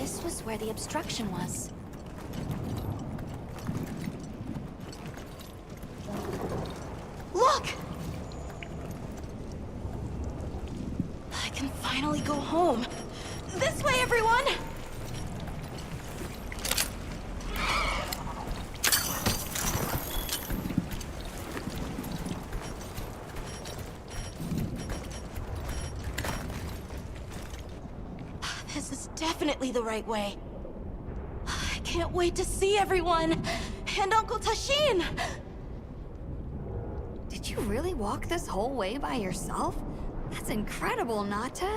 this was where the obstruction was. Look! I can finally go home. This way, everyone! This is definitely the right way. I can't wait to see everyone! And Uncle Tashin! Did you really walk this whole way by yourself? That's incredible, Nata.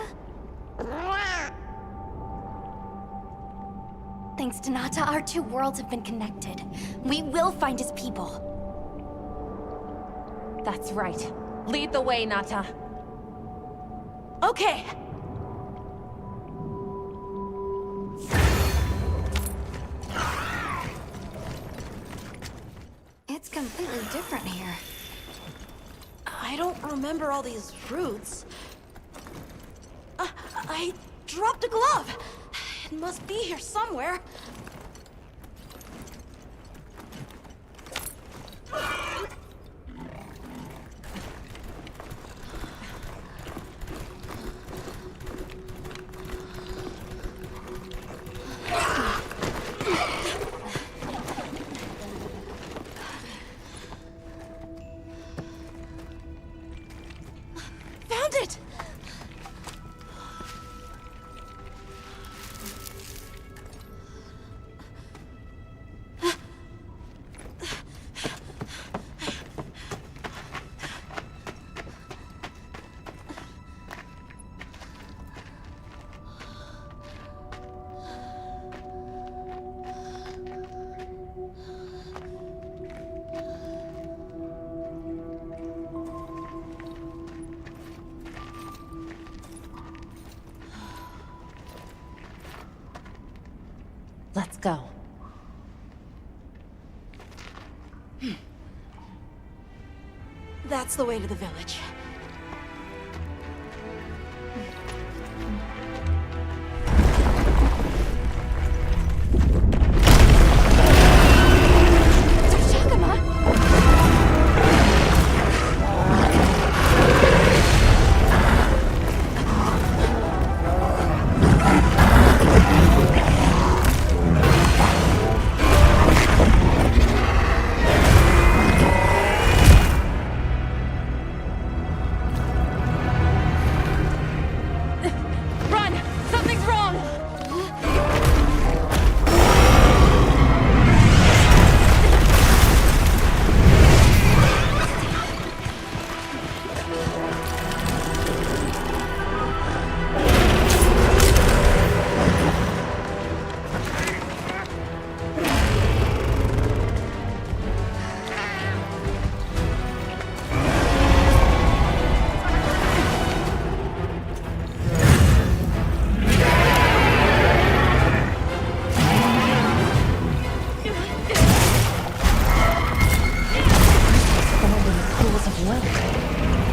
Thanks to Nata, our two worlds have been connected. We will find his people. That's right. Lead the way, Nata. Okay. It's completely different here. I don't remember all these routes. I dropped a glove. It must be here somewhere. Found it! Let's go. That's the way to the village.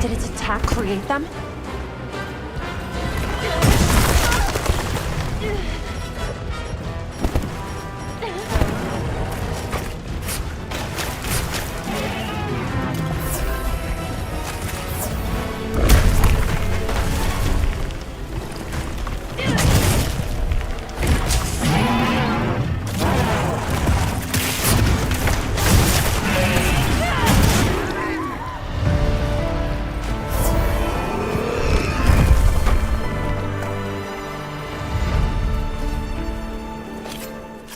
Did its attack create them?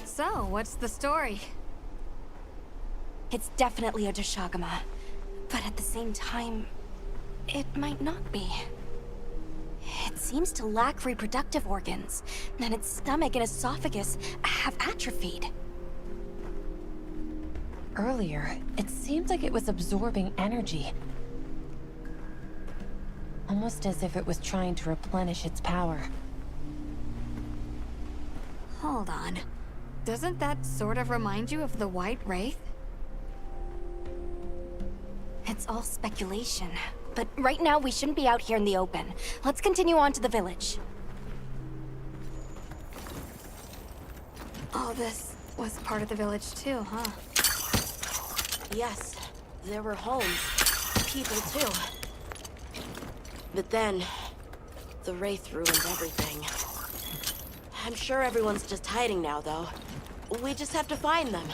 So, what's the story? It's definitely a Dashagama, but at the same time, it might not be. It seems to lack reproductive organs, and its stomach and esophagus have atrophied. Earlier, it seemed like it was absorbing energy. Almost as if it was trying to replenish its power. Hold on. Doesn't that sort of remind you of the White Wraith? It's all speculation, but right now we shouldn't be out here in the open. Let's continue on to the village. All this was part of the village too, huh? Yes, there were homes, people too. But then, the Wraith ruined everything. I'm sure everyone's just hiding now, though. We just have to find them.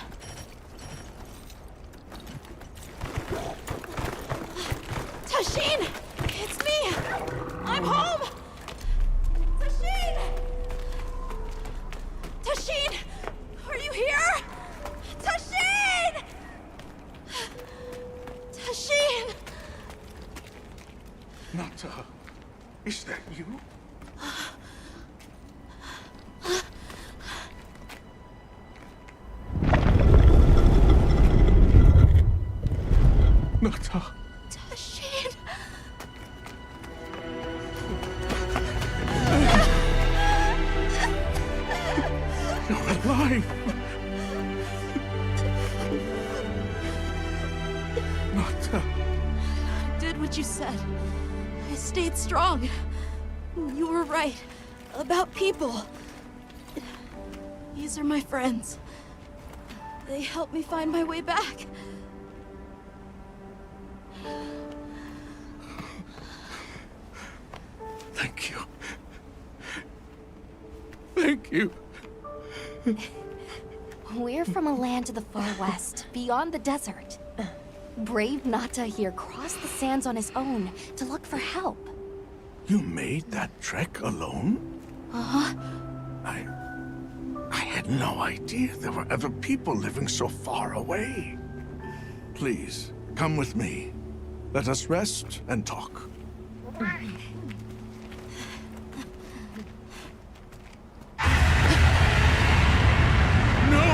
Tashin! It's me! I'm home! Tashin! Tashin! Are you here? Tashin! Tashin! Nata, is that you? Nata. Tashin! You're alive! Nata. I did what you said. I stayed strong. You were right. About people. These are my friends. They helped me find my way back. Thank you. Thank you. We're from a land to the far west, beyond the desert. Brave Nata here crossed the sands on his own to look for help. You made that trek alone? Uh-huh. I had no idea there were other people living so far away. Please, come with me. Let us rest and talk. No!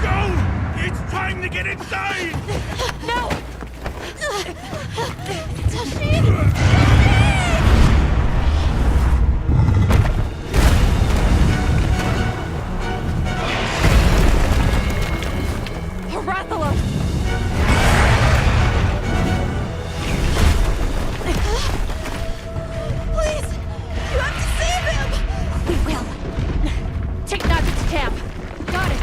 Go! It's time to get inside! No! Harathalo! Please! You have to save him! We will. Take Nata to camp. Got it.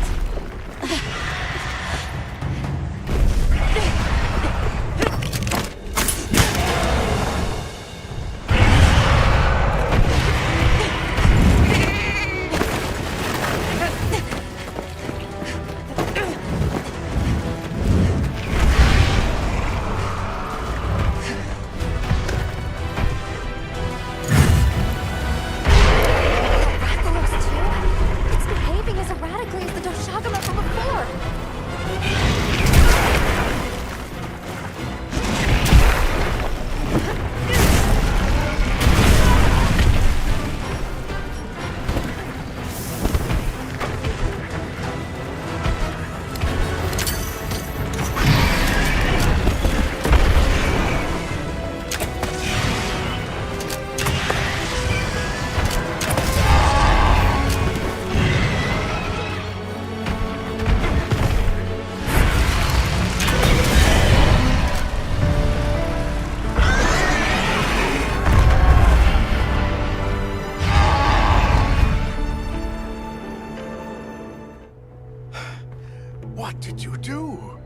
Rathalos too? It's behaving as erratically as the Doshagama from before. What did you do?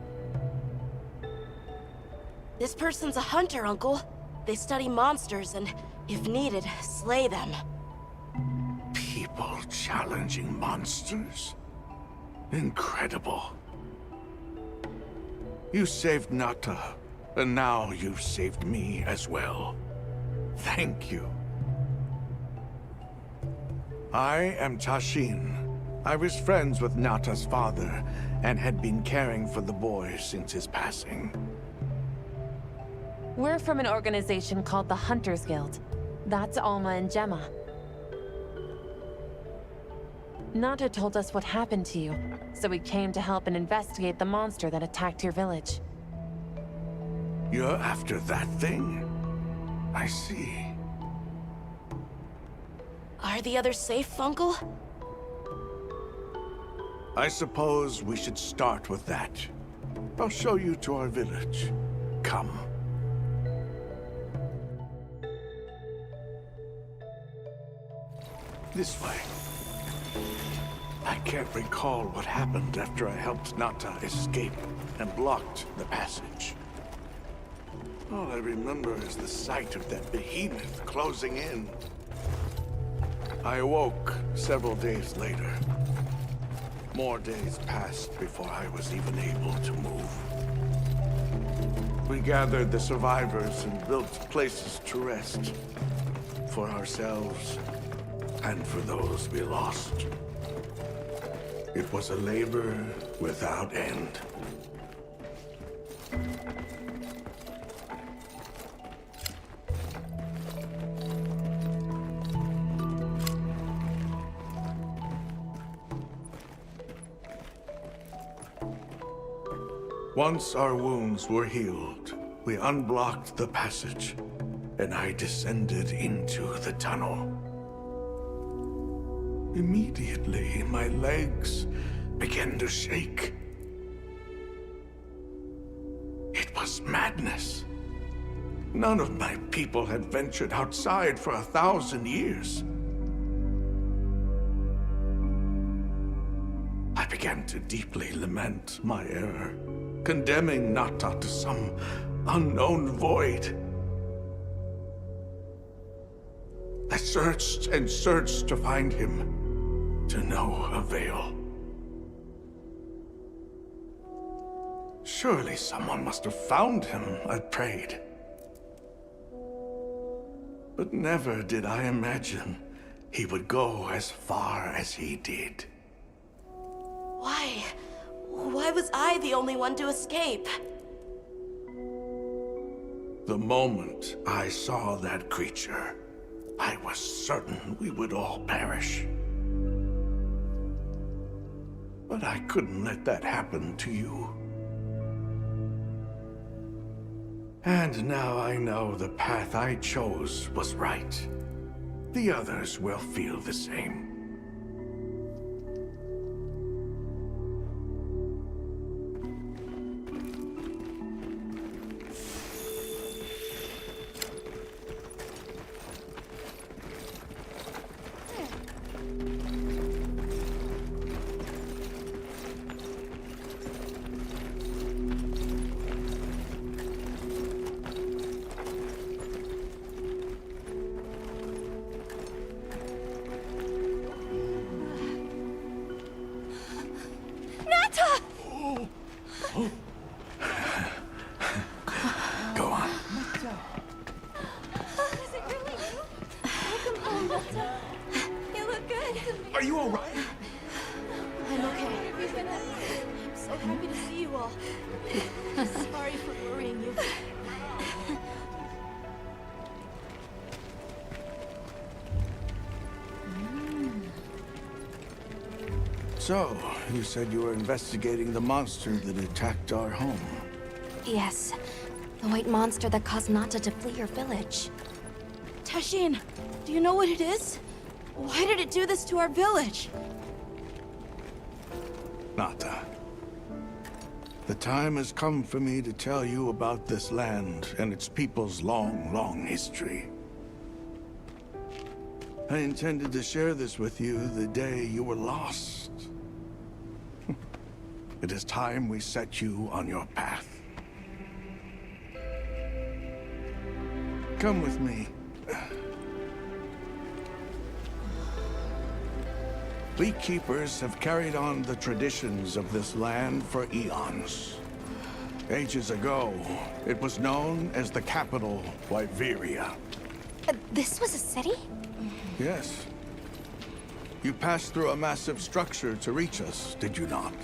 This person's a hunter, Uncle. They study monsters and, if needed, slay them. People challenging monsters? Incredible. You saved Nata, and now you've saved me as well. Thank you. I am Tashin. I was friends with Nata's father, and had been caring for the boy since his passing. We're from an organization called the Hunters Guild. That's Alma and Gemma. Nata told us what happened to you, so we came to help and investigate the monster that attacked your village. You're after that thing? I see. Are the others safe, Uncle? I suppose we should start with that. I'll show you to our village. Come. This way. I can't recall what happened after I helped Nata escape and blocked the passage. All I remember is the sight of that behemoth closing in. I awoke several days later. More days passed before I was even able to move. We gathered the survivors and built places to rest. For ourselves and for those we lost. It was a labor without end. Once our wounds were healed, we unblocked the passage, and I descended into the tunnel. Immediately, my legs began to shake. It was madness. None of my people had ventured outside for 1,000 years. I began to deeply lament my error, condemning Nata to some unknown void. I searched and searched to find him, to no avail. Surely someone must have found him, I prayed. But never did I imagine he would go as far as he did. Why? Why was I the only one to escape? The moment I saw that creature, I was certain we would all perish. But I couldn't let that happen to you. And now I know the path I chose was right. The others will feel the same. Go on. Is it really you? Welcome home, Nata. You look good. Are you all right? I'm okay. I'm so happy to see you all. Sorry for worrying you. So, you said you were investigating the monster that attacked our home. Yes, the white monster that caused Nata to flee your village. Tashin, do you know what it is? Why did it do this to our village? Nata. The time has come for me to tell you about this land and its people's long, long history. I intended to share this with you the day you were lost. It is time we set you on your path. Come with me. Beekeepers have carried on the traditions of this land for eons. Ages ago, it was known as the capital, Wyveria. This was a city? Yes. You passed through a massive structure to reach us, did you not?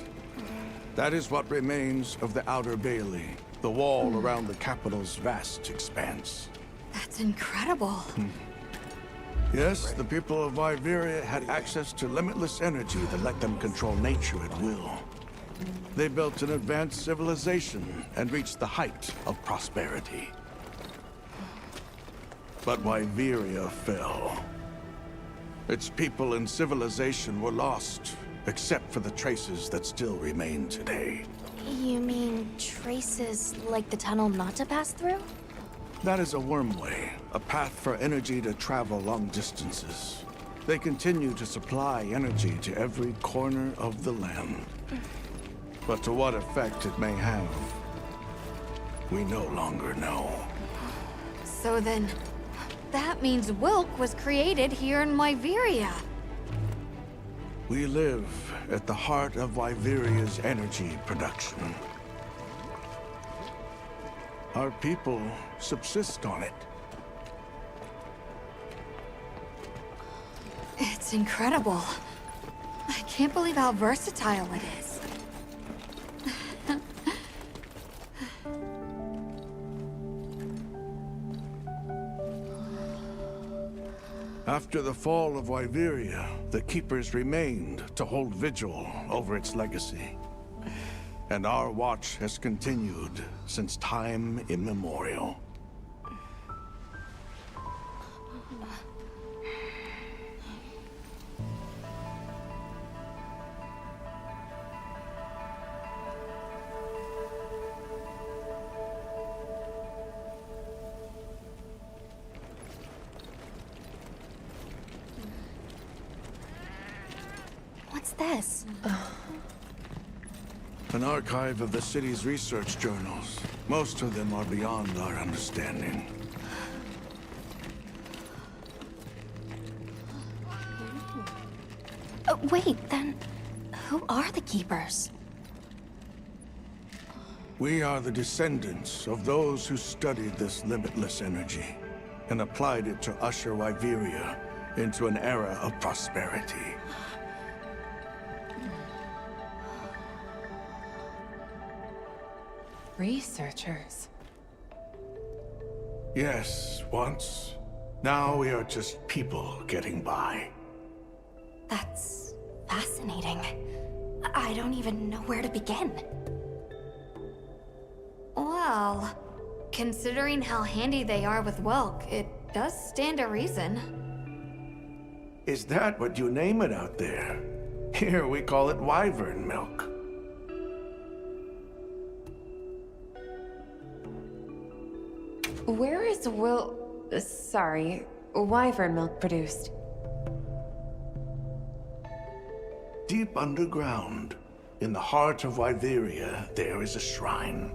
That is what remains of the Outer Bailey, the wall around the capital's vast expanse. That's incredible. Yes, the people of Wyveria had access to limitless energy that let them control nature at will. They built an advanced civilization and reached the height of prosperity. But Wyveria fell. Its people and civilization were lost, except for the traces that still remain today. You mean traces like the tunnel Nata passed through? That is a wormway, a path for energy to travel long distances. They continue to supply energy to every corner of the land. But to what effect it may have, we no longer know. So then, that means Wilk was created here in Wyveria. We live at the heart of Wyveria's energy production. Our people subsist on it. It's incredible. I can't believe how versatile it is. After the fall of Wyveria, the Keepers remained to hold vigil over its legacy. And our watch has continued since time immemorial. What's this? An archive of the city's research journals. Most of them are beyond our understanding. Wait, then who are the Keepers? We are the descendants of those who studied this limitless energy and applied it to usher Wyveria into an era of prosperity. Researchers. Yes, once. Now we are just people getting by. That's fascinating. I don't even know where to begin. Well, considering how handy they are with Wilk, it does stand to reason. Is that what you name it out there? Here we call it wyvern milk. Where is wyvern milk produced? Deep underground, in the heart of Wyveria, there is a shrine.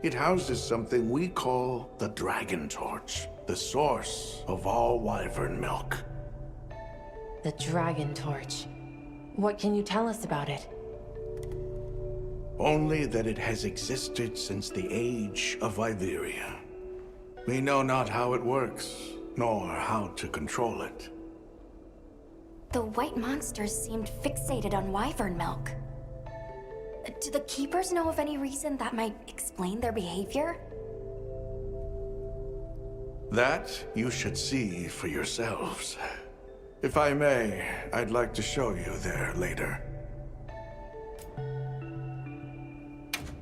It houses something we call the Dragon Torch, the source of all wyvern milk. The Dragon Torch. What can you tell us about it? Only that it has existed since the age of Wyveria. We know not how it works, nor how to control it. The white monsters seemed fixated on wyvern milk. Do the Keepers know of any reason that might explain their behavior? That you should see for yourselves. If I may, I'd like to show you there later.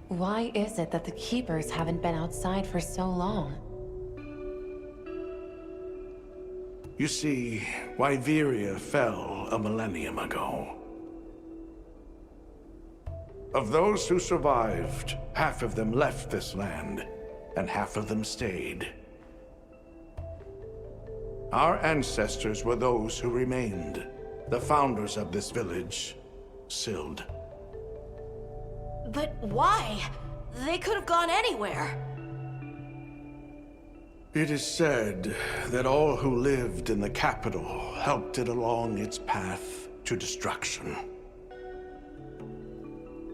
Why is it that the Keepers haven't been outside for so long? You see, Wyveria fell a millennium ago. Of those who survived, half of them left this land, and half of them stayed. Our ancestors were those who remained, the founders of this village, Sild. But why? They could have gone anywhere. It is said that all who lived in the capital helped it along its path to destruction.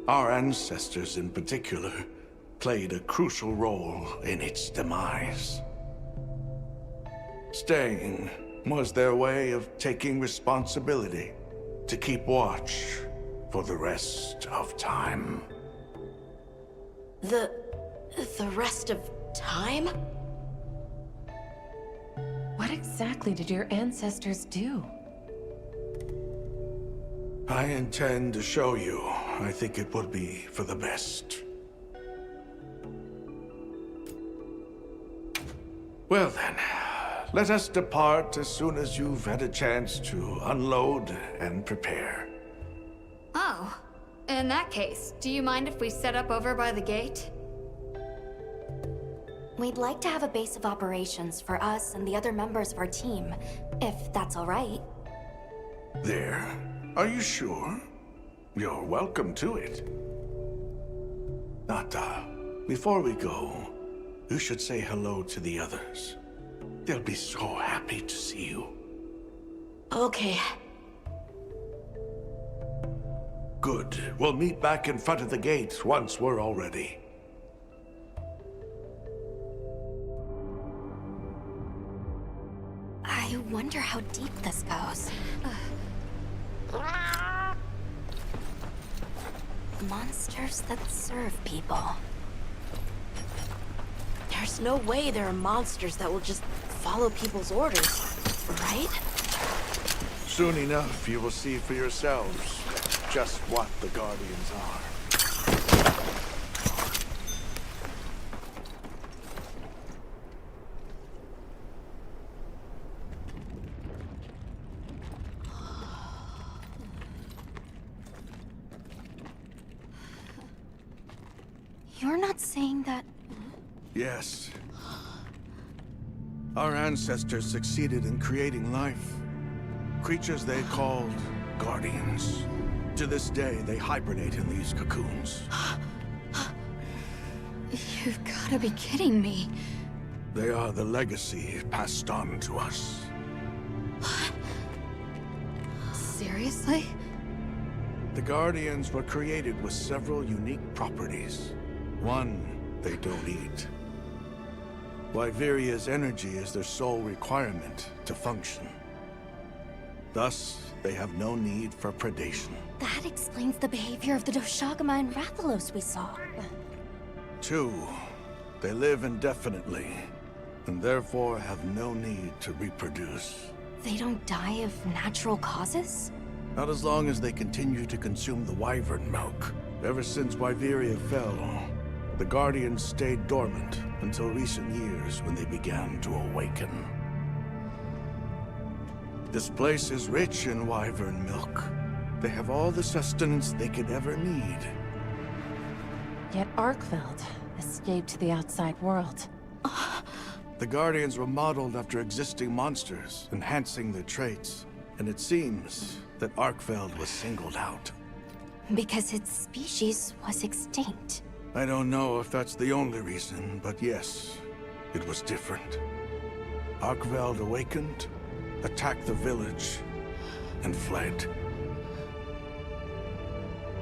Our ancestors in particular played a crucial role in its demise. Staying was their way of taking responsibility to keep watch for the rest of time. The rest of time? What exactly did your ancestors do? I intend to show you. I think it would be for the best. Well then, let us depart as soon as you've had a chance to unload and prepare. Oh, in that case, do you mind if we set up over by the gate? We'd like to have a base of operations for us and the other members of our team, if that's all right. There? Are you sure? You're welcome to it. Nata, before we go, you should say hello to the others. They'll be so happy to see you. Okay. Good. We'll meet back in front of the gate once we're all ready. I wonder how deep this goes. Monsters that serve people. There's no way there are monsters that will just follow people's orders, right? Soon enough, you will see for yourselves just what the Guardians are. You're not saying that... Yes. Our ancestors succeeded in creating life. Creatures they called Guardians. To this day, they hibernate in these cocoons. You've gotta be kidding me. They are the legacy passed on to us. Seriously? The Guardians were created with several unique properties. One, they don't eat. Wyveria's energy is their sole requirement to function. Thus, they have no need for predation. That explains the behavior of the Doshagama and Rathalos we saw. Two, they live indefinitely, and therefore have no need to reproduce. They don't die of natural causes? Not as long as they continue to consume the wyvern milk. Ever since Wyveria fell, the Guardians stayed dormant until recent years when they began to awaken. This place is rich in wyvern milk. They have all the sustenance they could ever need. Yet Arkveld escaped to the outside world. The Guardians were modeled after existing monsters, enhancing their traits. And it seems that Arkveld was singled out. Because its species was extinct. I don't know if that's the only reason, but yes, it was different. Arkveld awakened, attacked the village, and fled.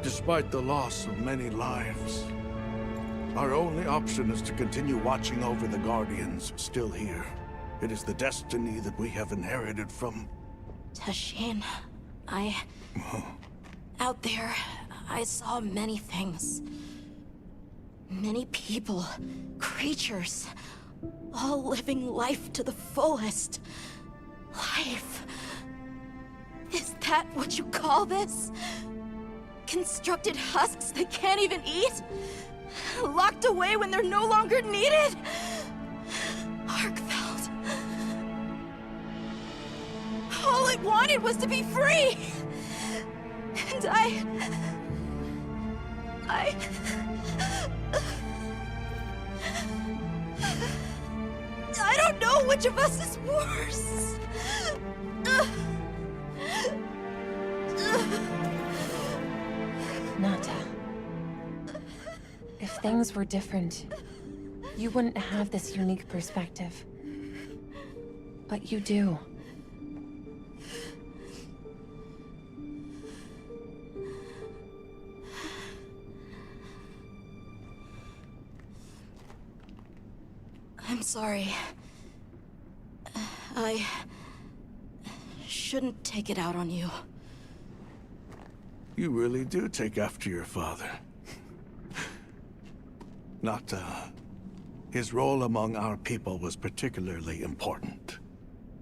Despite the loss of many lives, our only option is to continue watching over the Guardians still here. It is the destiny that we have inherited from... Tashin, out there, I saw many things. Many people, creatures, all living life to the fullest. Life. Is that what you call this? Constructed husks they can't even eat? Locked away when they're no longer needed? Arkveld. All it wanted was to be free! And I don't know which of us is worse. Nata. If things were different, you wouldn't have this unique perspective. But you do. I'm sorry. I shouldn't take it out on you. You really do take after your father. Nata, his role among our people was particularly important.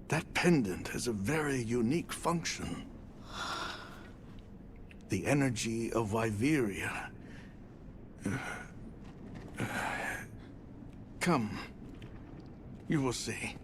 That pendant has a very unique function. The energy of Wyveria. Come. You will see.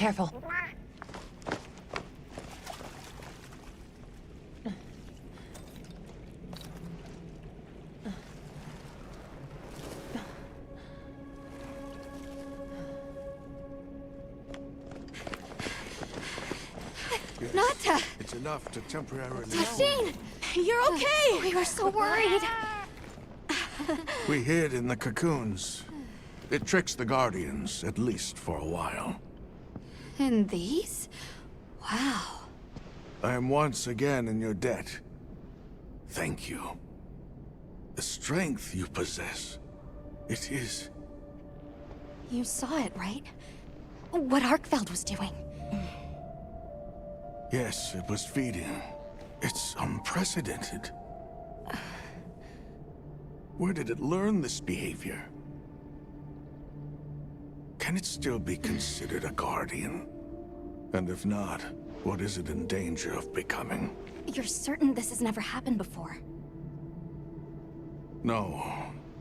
Careful. Nata! It's enough to temporarily... Tashin! You're okay! We were so worried. We hid in the cocoons. It tricks the Guardians, at least for a while. And these? Wow. I am once again in your debt. Thank you. The strength you possess, it is... You saw it, right? What Arkfeld was doing. Yes, it was feeding. It's unprecedented. Where did it learn this behavior? Can it still be considered a Guardian? And if not, what is it in danger of becoming? You're certain this has never happened before? No,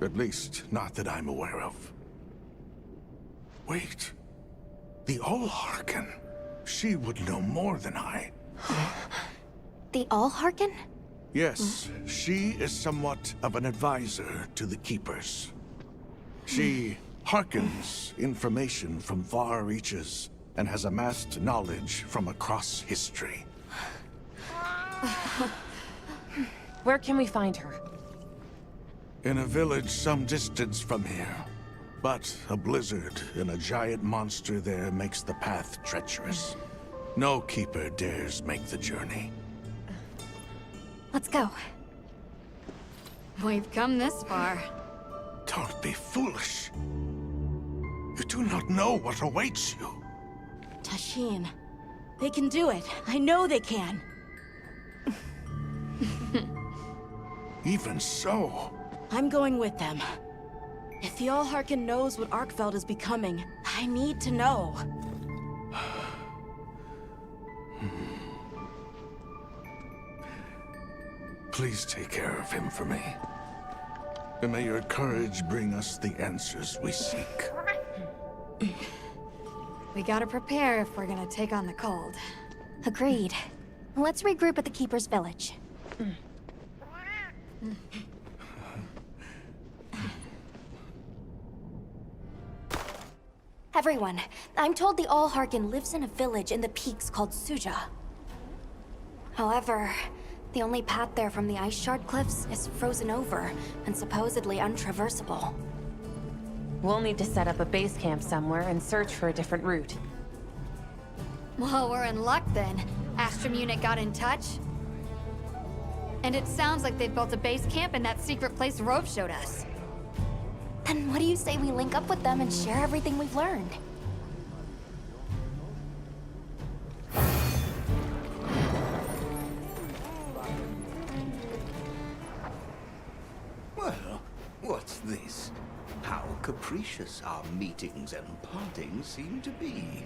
at least not that I'm aware of. Wait, the All-Harken. She would know more than I. The All-Harken? Yes, she is somewhat of an advisor to the Keepers. She hearkens information from far reaches and has amassed knowledge from across history. Where can we find her? In a village some distance from here. But a blizzard and a giant monster there makes the path treacherous. No Keeper dares make the journey. Let's go. We've come this far. Don't be foolish. You do not know what awaits you. Tashin, they can do it. I know they can. Even so, I'm going with them. If the All-Harken knows what Arkfeld is becoming, I need to know. please take care of him for me. And may your courage bring us the answers we seek. We gotta prepare if we're gonna take on the cold. Agreed. Let's regroup at the Keeper's village. Everyone, I'm told the All-Harken lives in a village in the peaks called Suja. However, the only path there from the ice shard cliffs is frozen over and supposedly untraversable. We'll need to set up a base camp somewhere and search for a different route. Well, we're in luck then. Astrum unit got in touch. And it sounds like they've built a base camp in that secret place Rove showed us. Then what do you say we link up with them and share everything we've learned? Well, what's this? How capricious our meetings and partings seem to be.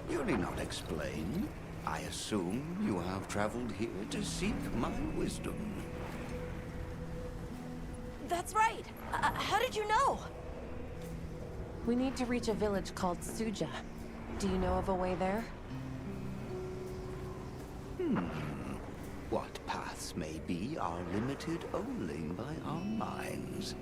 You need not explain. I assume you have traveled here to seek my wisdom. That's right. How did you know? We need to reach a village called Suja. Do you know of a way there? What paths may be are limited only by our minds.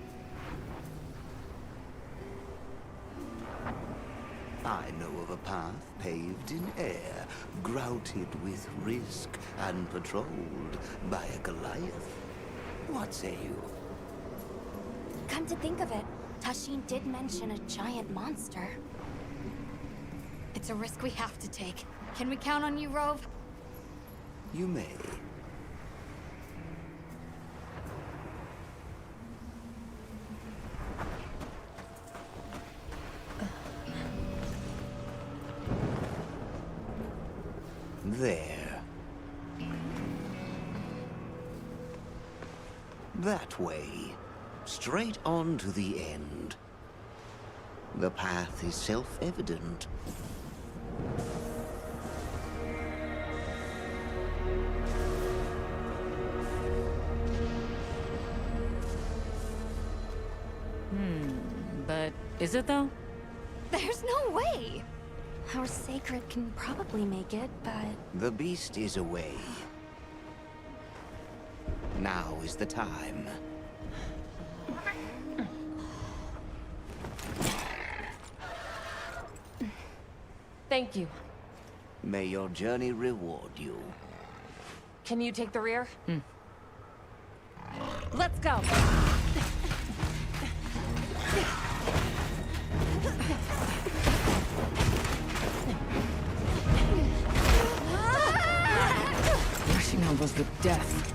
I know of a path paved in air, grouted with risk, and patrolled by a Goliath. What say you? Come to think of it, Tashin did mention a giant monster. It's a risk we have to take. Can we count on you, Rove? You may. There. That way. Straight on to the end. The path is self-evident. But is it though? There's no way! Our sacred can probably make it, but The beast is away. Now is the time. Thank you. May your journey reward you. Can you take the rear? Let's go. Rushing on was the death.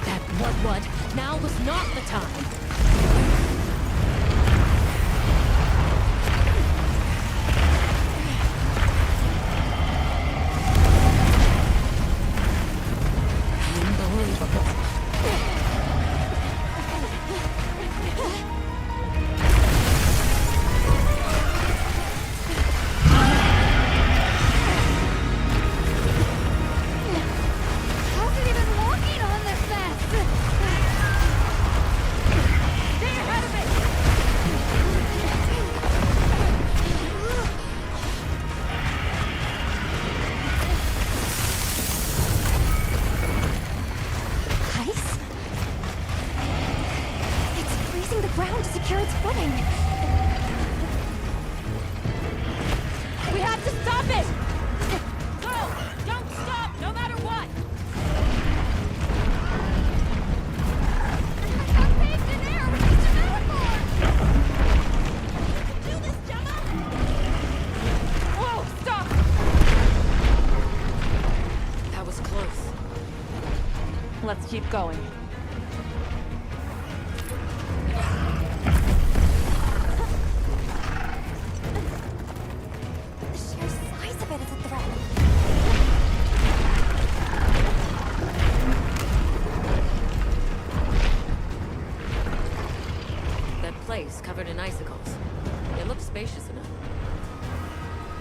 That what? Now was not the time. How's it even walking on this fast? Stay ahead of it! ice? It's freezing the ground to secure its footing. We have to stop it! Go! Don't stop, no matter what! I got paved in air! We need to metaphor! Do this, Gemma! Whoa, stop! That was close. Let's keep going. The sheer size of it is a threat. That place covered in icicles. It looks spacious enough.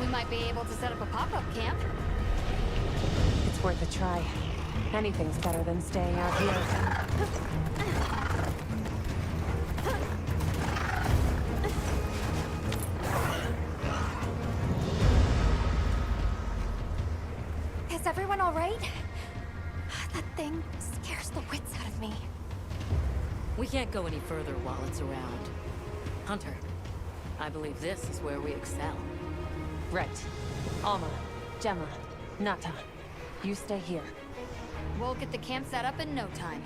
We might be able to set up a pop-up camp. It's worth a try. Anything's better than staying out here. Is everyone all right? That thing scares the wits out of me. We can't go any further while it's around. Hunter, I believe this is where we excel. Right. Alma, Gemma, Nata, you stay here. We'll get the camp set up in no time.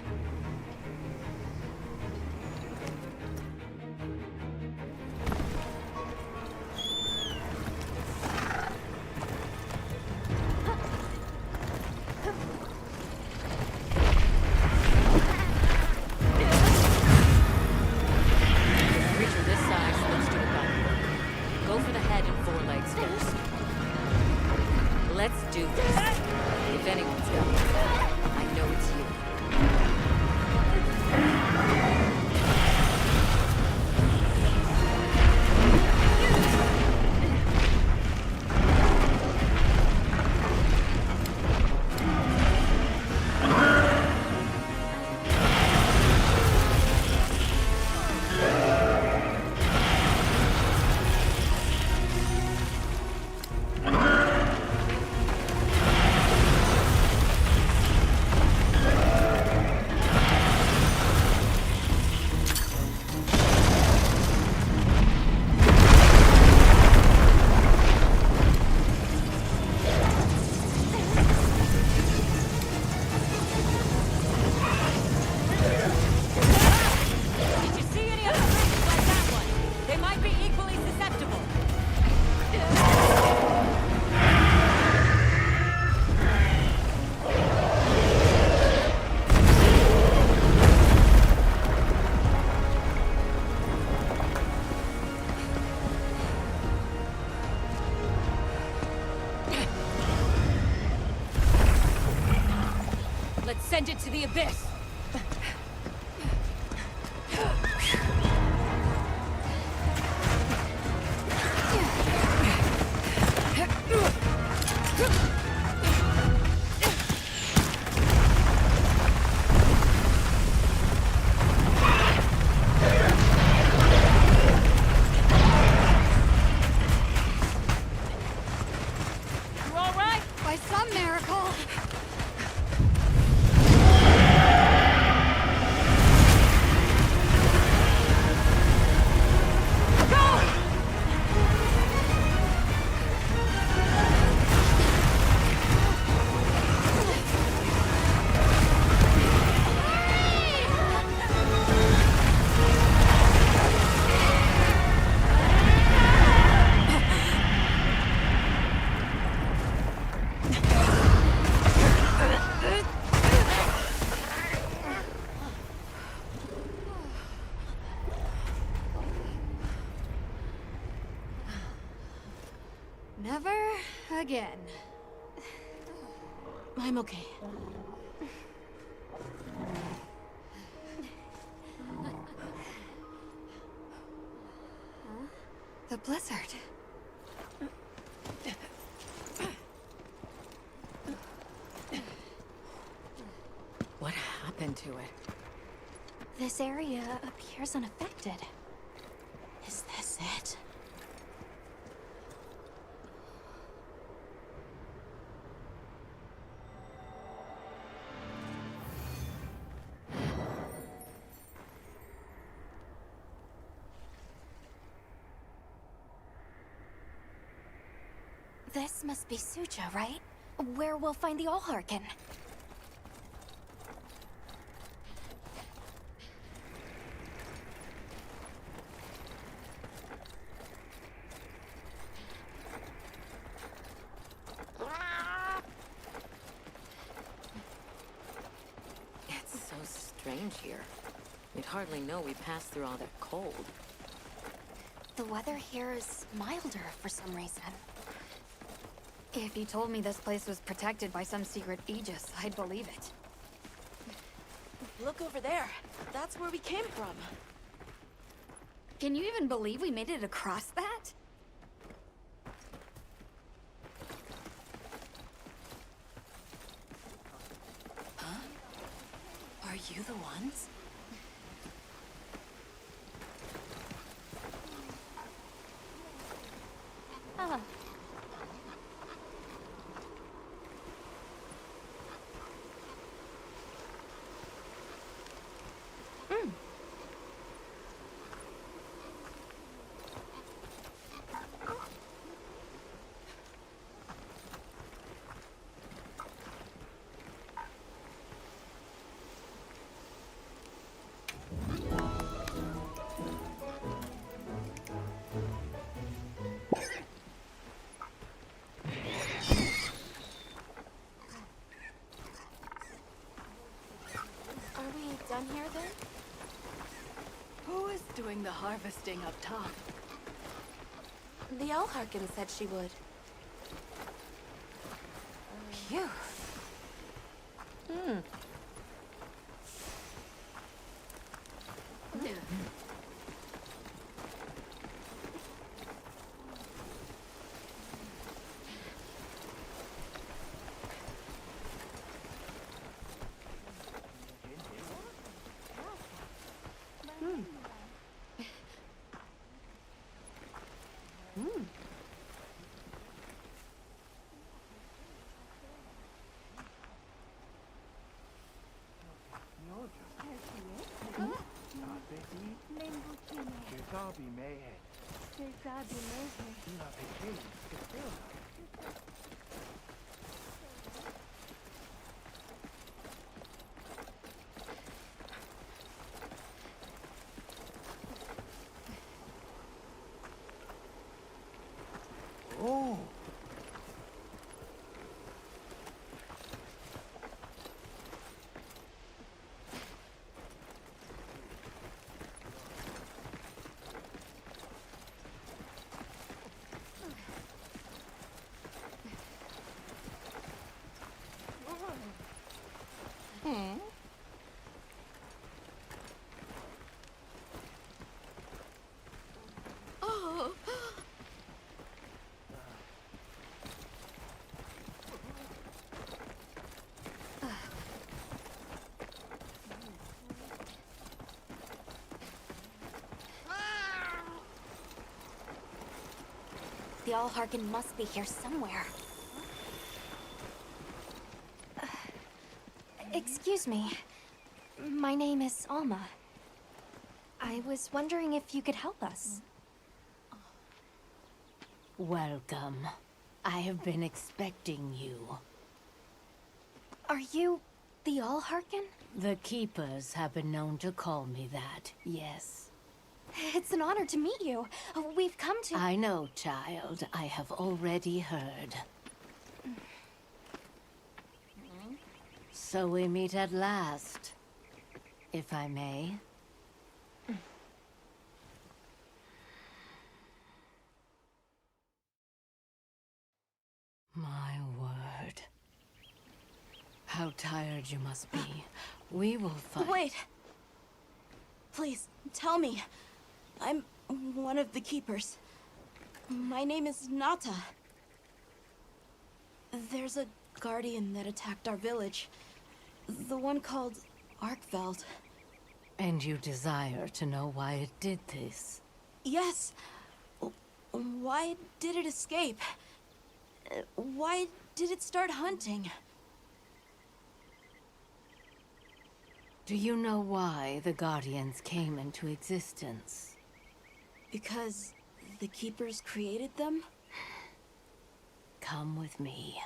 Creature this size looks to the body work. Go for the head and forelegs first. Let's do this. If anyone's got it, I know it's you. Did you see any other creatures like that one? They might be equally susceptible. Let's send it to the abyss. Never again. I'm okay. The blizzard. What happened to it? This area appears unaffected. Is this it? This must be Suja, right? Where we'll find the Allharkin. It's so strange here. You'd hardly know we passed through all that cold. The weather here is milder for some reason. If you told me this place was protected by some secret aegis, I'd believe it. Look over there. That's where we came from. Can you even believe we made it across that? Are you the ones? Ah. Are we done here then? Who is doing the harvesting up top? The Allharkin said she would. Phew. Oh, The Allharkin must be here somewhere. Excuse me. My name is Alma. I was wondering if you could help us. Welcome. I have been expecting you. Are you the Allharkin? The Keepers have been known to call me that, yes. It's an honor to meet you. We've come to... I know, child. I have already heard. So we meet at last, if I may. tired you must be. We will find. Wait! Please, tell me. I'm one of the keepers. My name is Nata. There's a guardian that attacked our village. The one called Arkveld. And you desire to know why it did this? Yes. Why did it escape? Why did it start hunting? Do you know why the Guardians came into existence? Because the keepers created them? Come with me.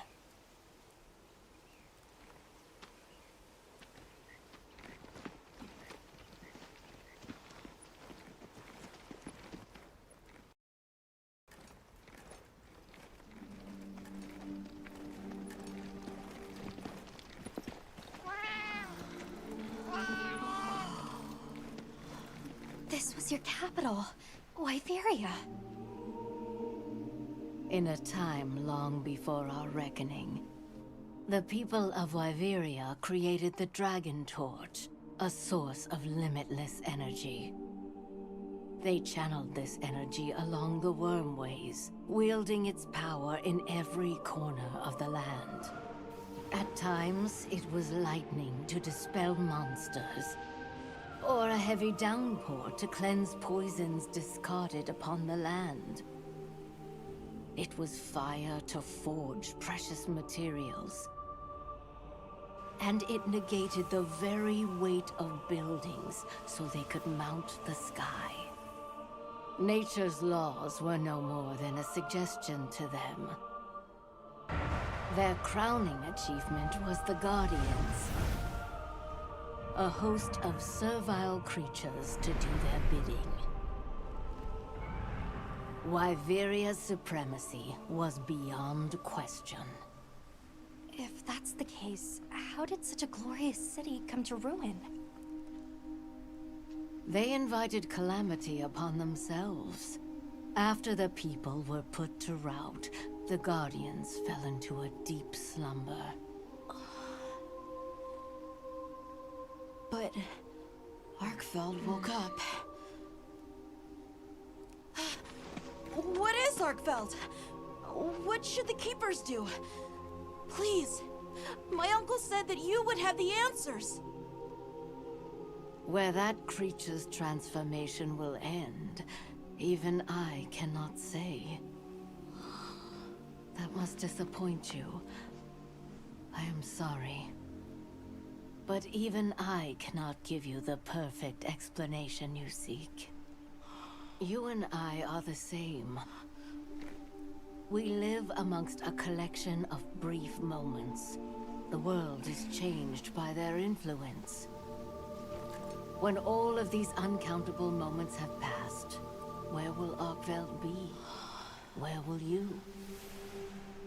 This was your capital, Wyveria. In a time long before our reckoning, the people of Wyveria created the Dragon Torch, a source of limitless energy. They channeled this energy along the wormways, wielding its power in every corner of the land. At times, it was lightning to dispel monsters, or a heavy downpour to cleanse poisons discarded upon the land. It was fire to forge precious materials. And it negated the very weight of buildings so they could mount the sky. Nature's laws were no more than a suggestion to them. Their crowning achievement was the Guardians, a host of servile creatures to do their bidding. Wyveria's supremacy was beyond question. If that's the case, how did such a glorious city come to ruin? They invited calamity upon themselves. After the people were put to rout, the Guardians fell into a deep slumber. But Arkveld woke up. What is Arkveld? What should the keepers do? Please, my uncle said that you would have the answers. Where that creature's transformation will end, even I cannot say. That must disappoint you. I am sorry. But even I cannot give you the perfect explanation you seek. You and I are the same. We live amongst a collection of brief moments. The world is changed by their influence. When all of these uncountable moments have passed, where will Arkveld be? Where will you?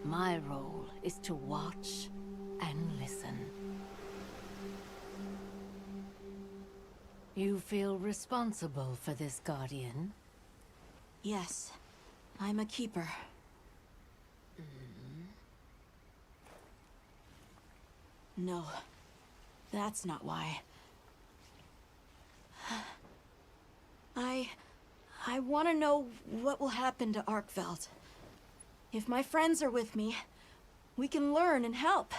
My role is to watch and listen. You feel responsible for this Guardian? Yes, I'm a keeper. No, that's not why. I want to know what will happen to Arkveld. If my friends are with me, we can learn and help.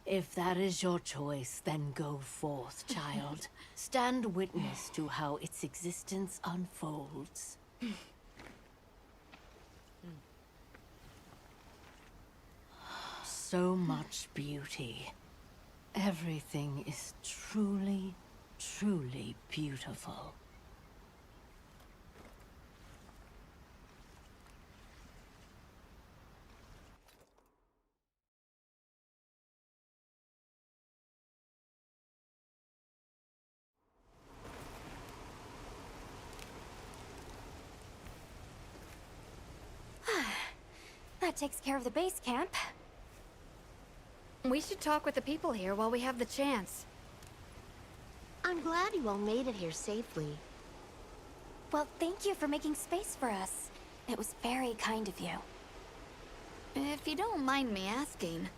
If that is your choice, then go forth, child. Stand witness to how its existence unfolds. So much beauty. Everything is truly, truly beautiful. That takes care of the base camp. We should talk with the people here while we have the chance. I'm glad you all made it here safely. Well, thank you for making space for us. It was very kind of you. If you don't mind me asking,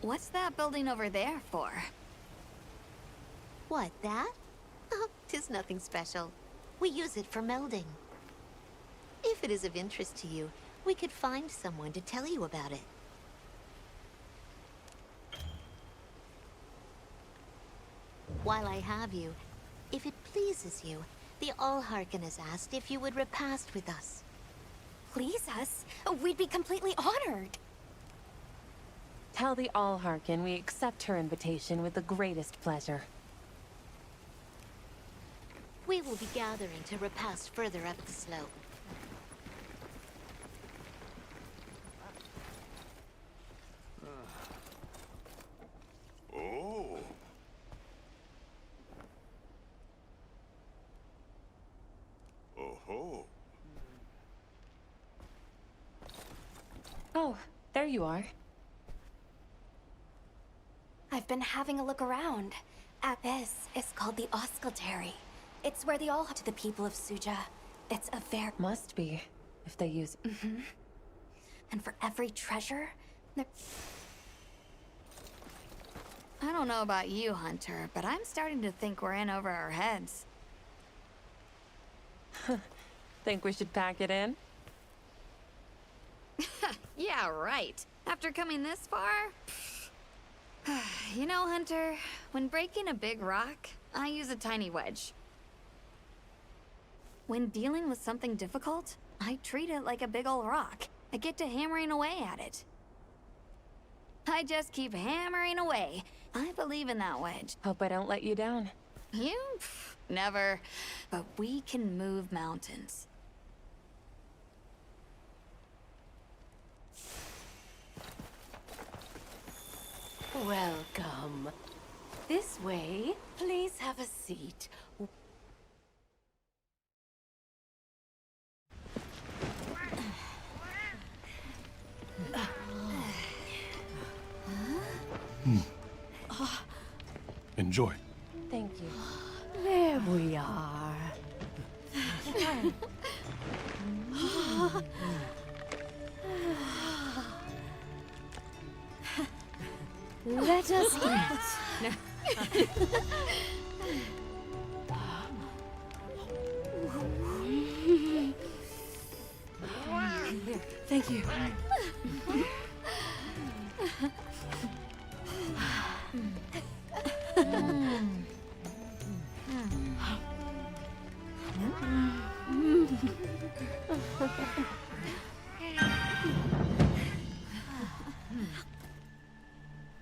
What's that building over there for? What, that? Oh, 'tis nothing special. We use it for melding. If it is of interest to you, we could find someone to tell you about it. While I have you, if it pleases you, the Allharkin has asked if you would repast with us. Please us? We'd be completely honored. Tell the Allharkin we accept her invitation with the greatest pleasure. We will be gathering to repast further up the slope. Oh. Oh-ho. Oh, there you are. I've been having a look around. This is called the Oscultary. It's where they all to the people of Suja. It's a very... Must be, if they use... And for every treasure, there... I don't know about you, Hunter, but I'm starting to think we're in over our heads. Think we should pack it in? Yeah, right. After coming this far? You know, Hunter, when breaking a big rock, I use a tiny wedge. When dealing with something difficult, I treat it like a big old rock. I get to hammering away at it. I just keep hammering away. I believe in that wedge. Hope I don't let you down. You? Never. But we can move mountains. Welcome. This way. Please have a seat. Enjoy. Thank you. There we are. Let us eat. Thank you.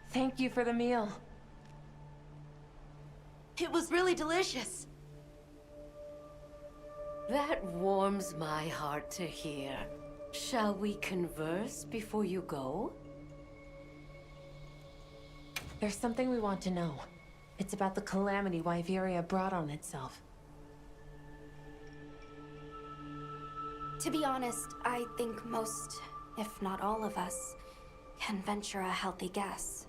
Thank you for the meal. It was really delicious. That warms my heart to hear. Shall we converse before you go? There's something we want to know. It's about the calamity Wyveria brought on itself. To be honest, I think most, if not all of us, can venture a healthy guess.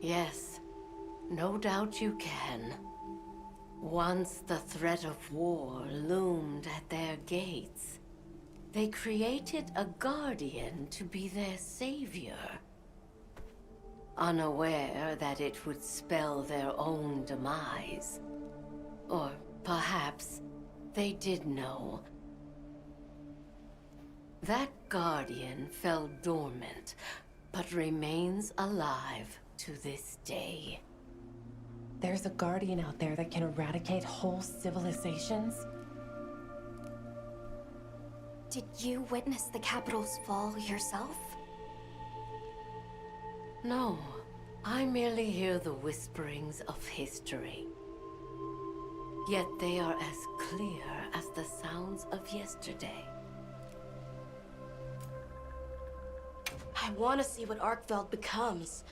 Yes, no doubt you can. Once the threat of war loomed at their gates, they created a guardian to be their savior. Unaware that it would spell their own demise. Or perhaps they did know. That guardian fell dormant, but remains alive to this day. There's a guardian out there that can eradicate whole civilizations? Did you witness the capital's fall yourself? No, I merely hear the whisperings of history. Yet they are as clear as the sounds of yesterday. I want to see what Arkfeld becomes,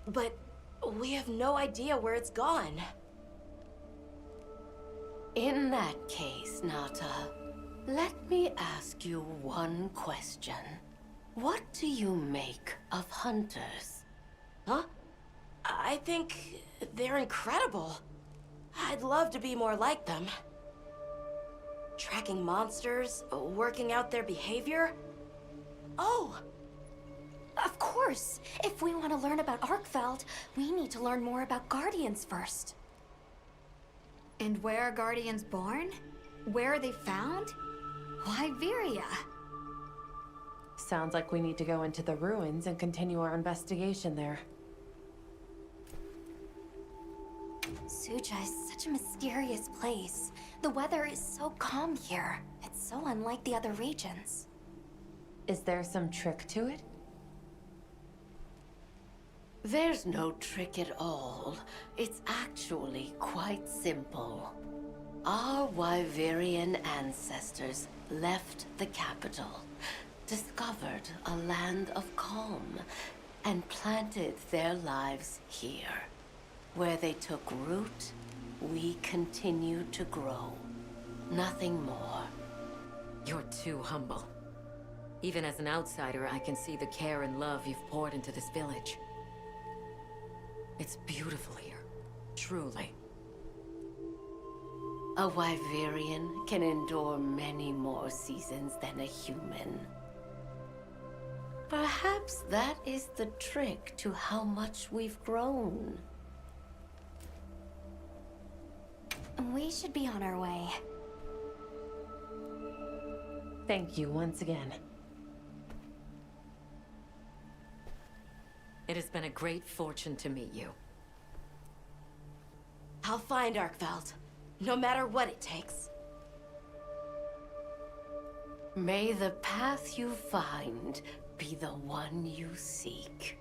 but we have no idea where it's gone. In that case, Nata, let me ask you one question. What do you make of hunters? Huh? I think they're incredible. I'd love to be more like them. Tracking monsters, working out their behavior. Oh! Of course! If we want to learn about Arkfeld, we need to learn more about Guardians first. And where are Guardians born? Where are they found? Wyveria. Sounds like we need to go into the ruins and continue our investigation there. Suja is such a mysterious place. The weather is so calm here. It's so unlike the other regions. Is there some trick to it? There's no trick at all. It's actually quite simple. Our Wyverian ancestors left the capital, discovered a land of calm, and planted their lives here. Where they took root, we continue to grow. Nothing more. You're too humble. Even as an outsider, I can see the care and love you've poured into this village. It's beautiful here. Truly. A Wyverian can endure many more seasons than a human. Perhaps that is the trick to how much we've grown. We should be on our way. Thank you once again. It has been a great fortune to meet you. I'll find Arkfeld, no matter what it takes. May the path you find be the one you seek.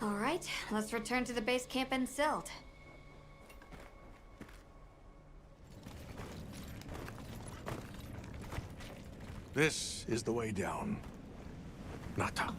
All right, let's return to the base camp in Silt. This is the way down. Nata.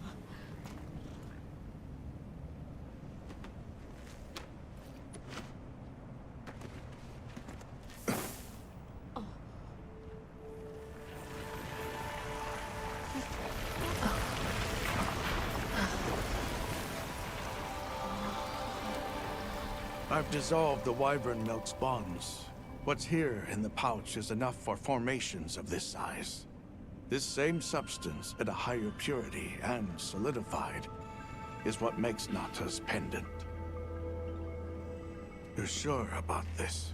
I've dissolved the wyvern milk's bonds. What's here in the pouch is enough for formations of this size. This same substance at a higher purity and solidified is what makes Nata's pendant. You're sure about this?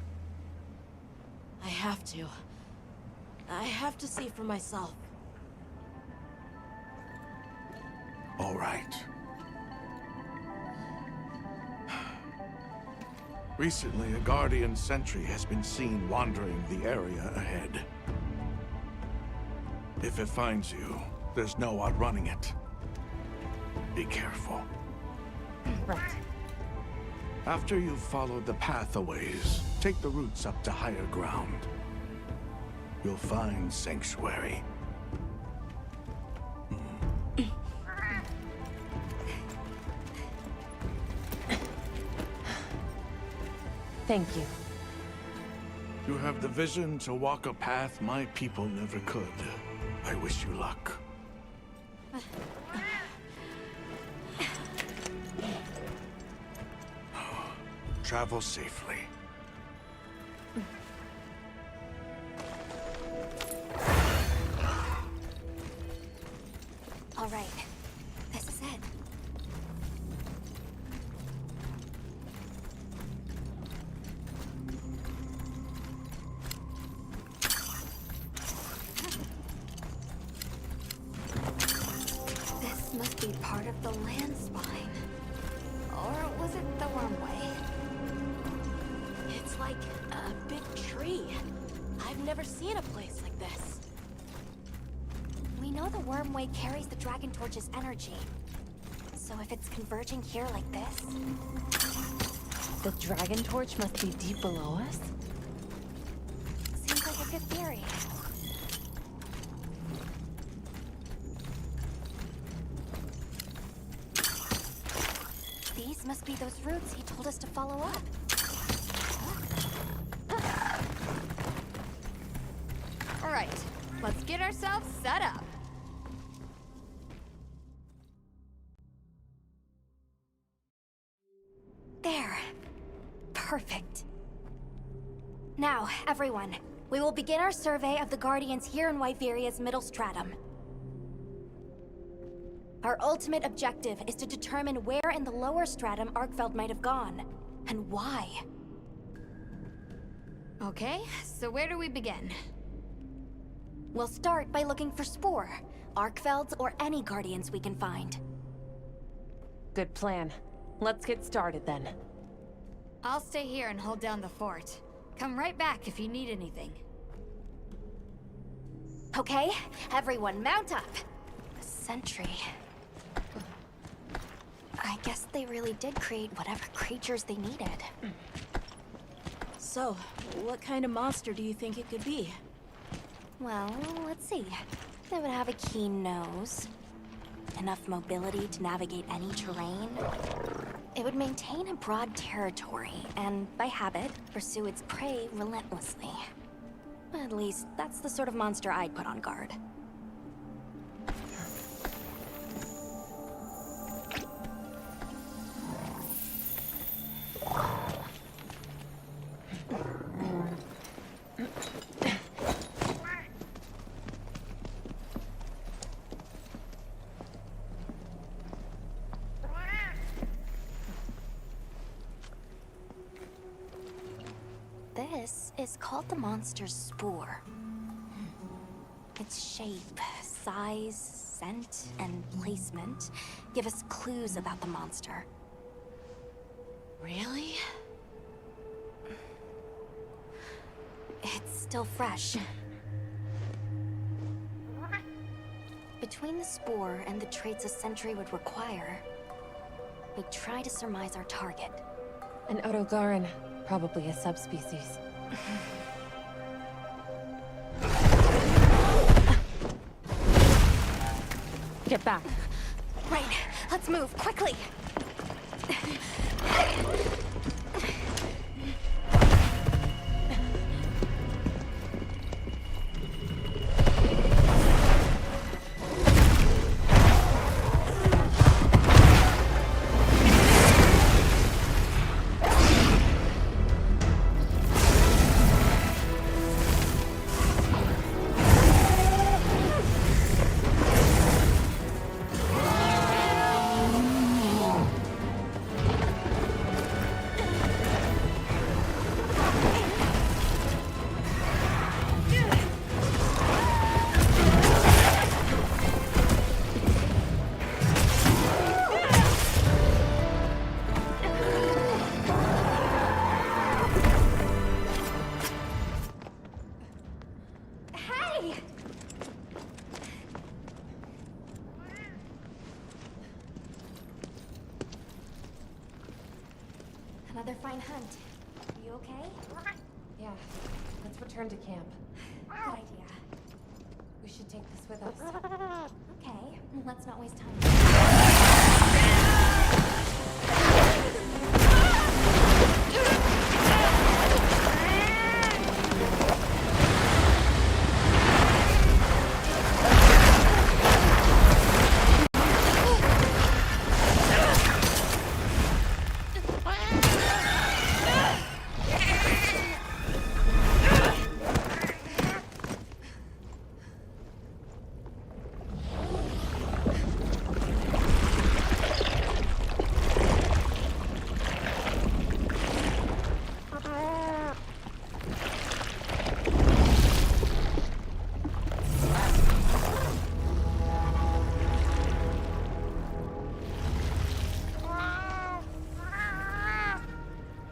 I have to. I have to see for myself. All right. Recently, a Guardian sentry has been seen wandering the area ahead. If it finds you, there's no outrunning it. Be careful. Right. After you've followed the path a ways, take the routes up to higher ground. You'll find sanctuary. Thank you. You have the vision to walk a path my people never could. I wish you luck. Travel safely. All right, this is it. This must be part of the land spine. Or was it the wormway? It's like a big tree. I've never seen a place like this. We know the wormway carries the Dragon Torch's energy. So if it's converging here like this... The Dragon Torch must be deep below us? Seems like a good theory. These must be those routes he told us to follow up. All right, let's get ourselves set up. There. Perfect. Now, everyone, we will begin our survey of the Guardians here in Wyveria's middle stratum. Our ultimate objective is to determine where in the lower stratum Arkfeld might have gone, and why. Okay, so where do we begin? We'll start by looking for Spore, Arkfelds, or any Guardians we can find. Good plan. Let's get started then. I'll stay here and hold down the fort. Come right back if you need anything. Okay, everyone mount up. A sentry. I guess they really did create whatever creatures they needed. So, what kind of monster do you think it could be? Well, let's see. They would have a keen nose, enough mobility to navigate any terrain. It would maintain a broad territory, and by habit, pursue its prey relentlessly. At least, that's the sort of monster I'd put on guard. This is called the monster's spore. Its shape, size, scent, and placement give us clues about the monster. Really? It's still fresh. Between the spore and the traits a sentry would require, we try to surmise our target. An Otogaran, probably a subspecies. Get back. Right, let's move, quickly! Another fine hunt. You okay? Yeah, let's return to camp. Good idea. We should take this with us. Okay, let's not waste time.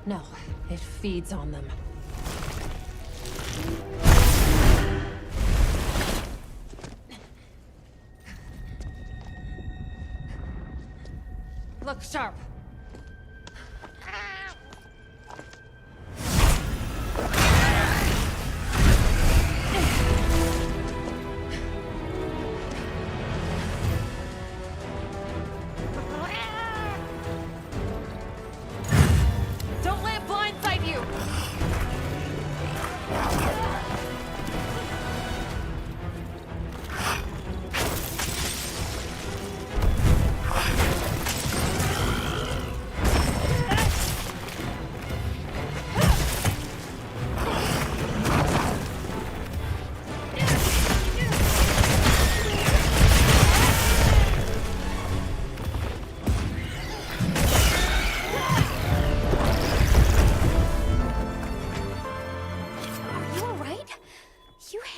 No, it feeds on them. Look sharp. Don't let it blindside you!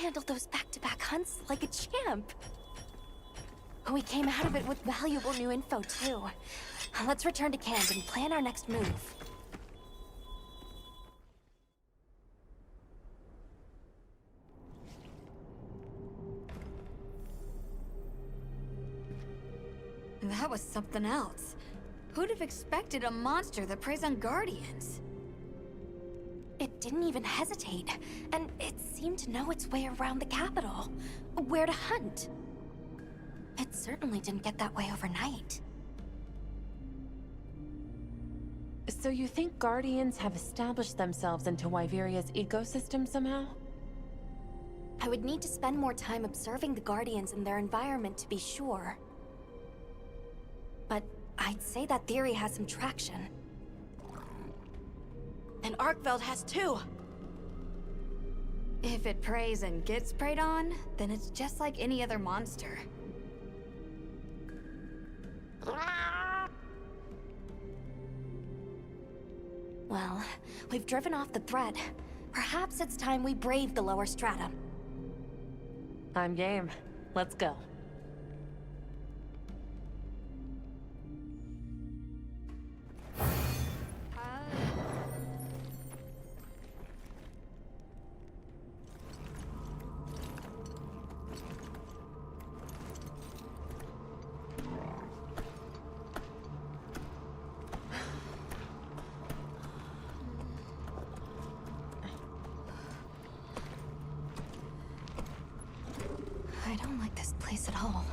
handled those back-to-back hunts like a champ. We came out of it with valuable new info, too. Let's return to camp and plan our next move. That was something else. Who'd have expected a monster that preys on guardians? It didn't even hesitate, and it seemed to know its way around the capital, where to hunt. It certainly didn't get that way overnight. So you think Guardians have established themselves into Wyveria's ecosystem somehow? I would need to spend more time observing the Guardians and their environment to be sure. But I'd say that theory has some traction. And Arkveld has too. If it preys and gets preyed on, then it's just like any other monster. Well, we've driven off the threat. Perhaps it's time we brave the lower strata. I'm game. Let's go. I don't like this place at all.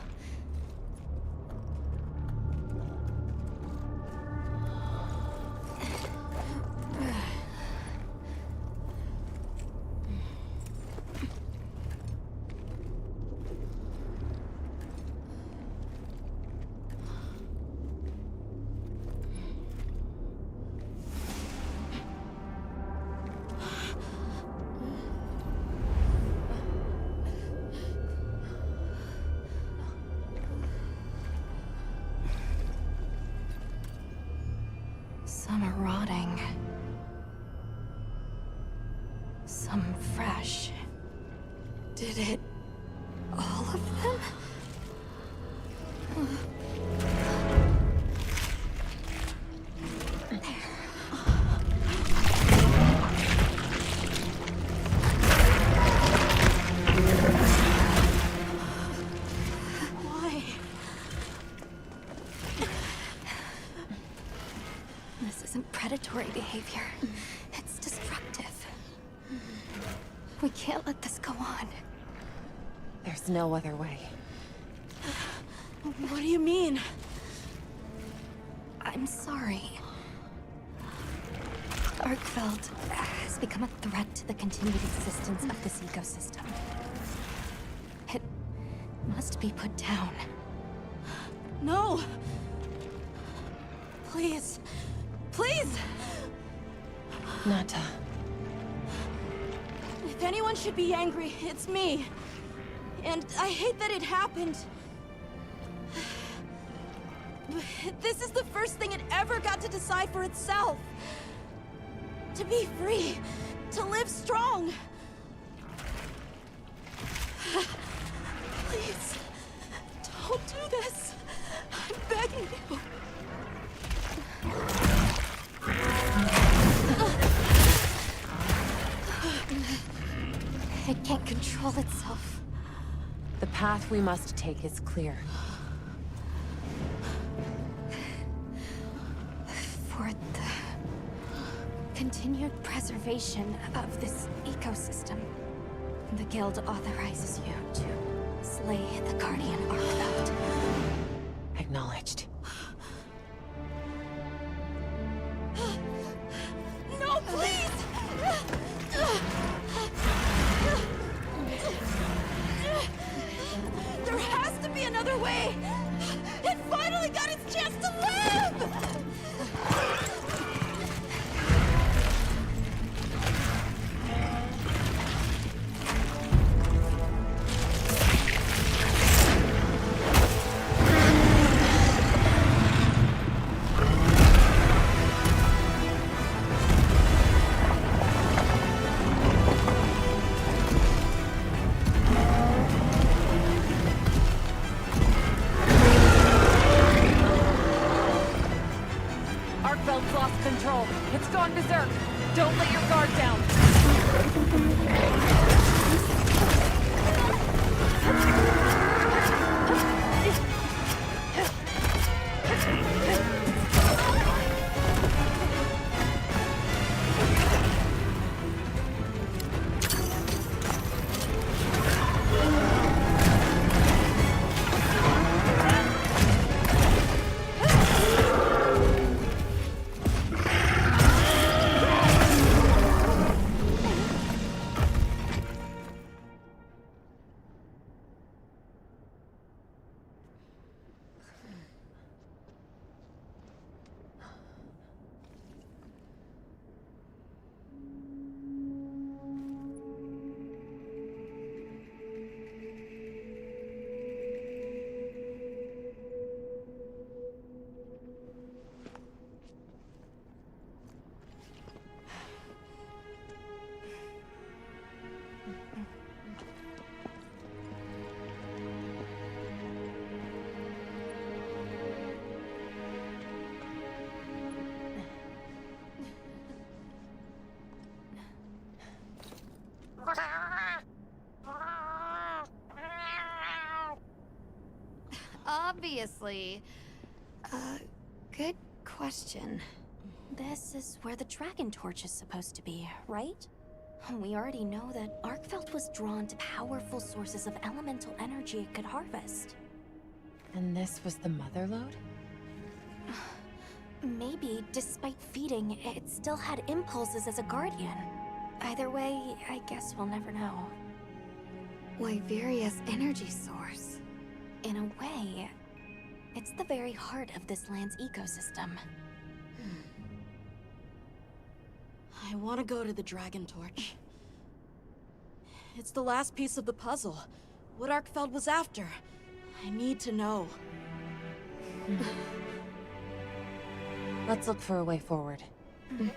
Some are rotting. Some fresh. Did it... all of them? Why? This isn't predatory behavior. It's destructive. We can't let this go on. There's no other way. What do you mean? I'm sorry. Arkveld has become a threat to the continued existence of this ecosystem. It must be put down. No! Please. Please! Nata. If anyone should be angry, it's me. And I hate that it happened. This is the first thing it ever got to decide for itself. To be free. To live strong. Please. Don't do this. I'm begging you. It can't control itself. The path we must take is clear. For the continued preservation of this ecosystem, the Guild authorizes you to slay the Guardian Arkveld. Acknowledged. No, please! There has to be another way! It finally got its chance to live! Let your guard down. Obviously. Good question. This is where the dragon torch is supposed to be, right? We already know that Arkfeld was drawn to powerful sources of elemental energy it could harvest. And this was the mother lode? Maybe, despite feeding, it still had impulses as a guardian. Either way, I guess we'll never know. Wyveria's energy source. In a way, it's the very heart of this land's ecosystem. I want to go to the Dragon Torch. It's the last piece of the puzzle. What Arkfeld was after. I need to know. Let's look for a way forward. Look.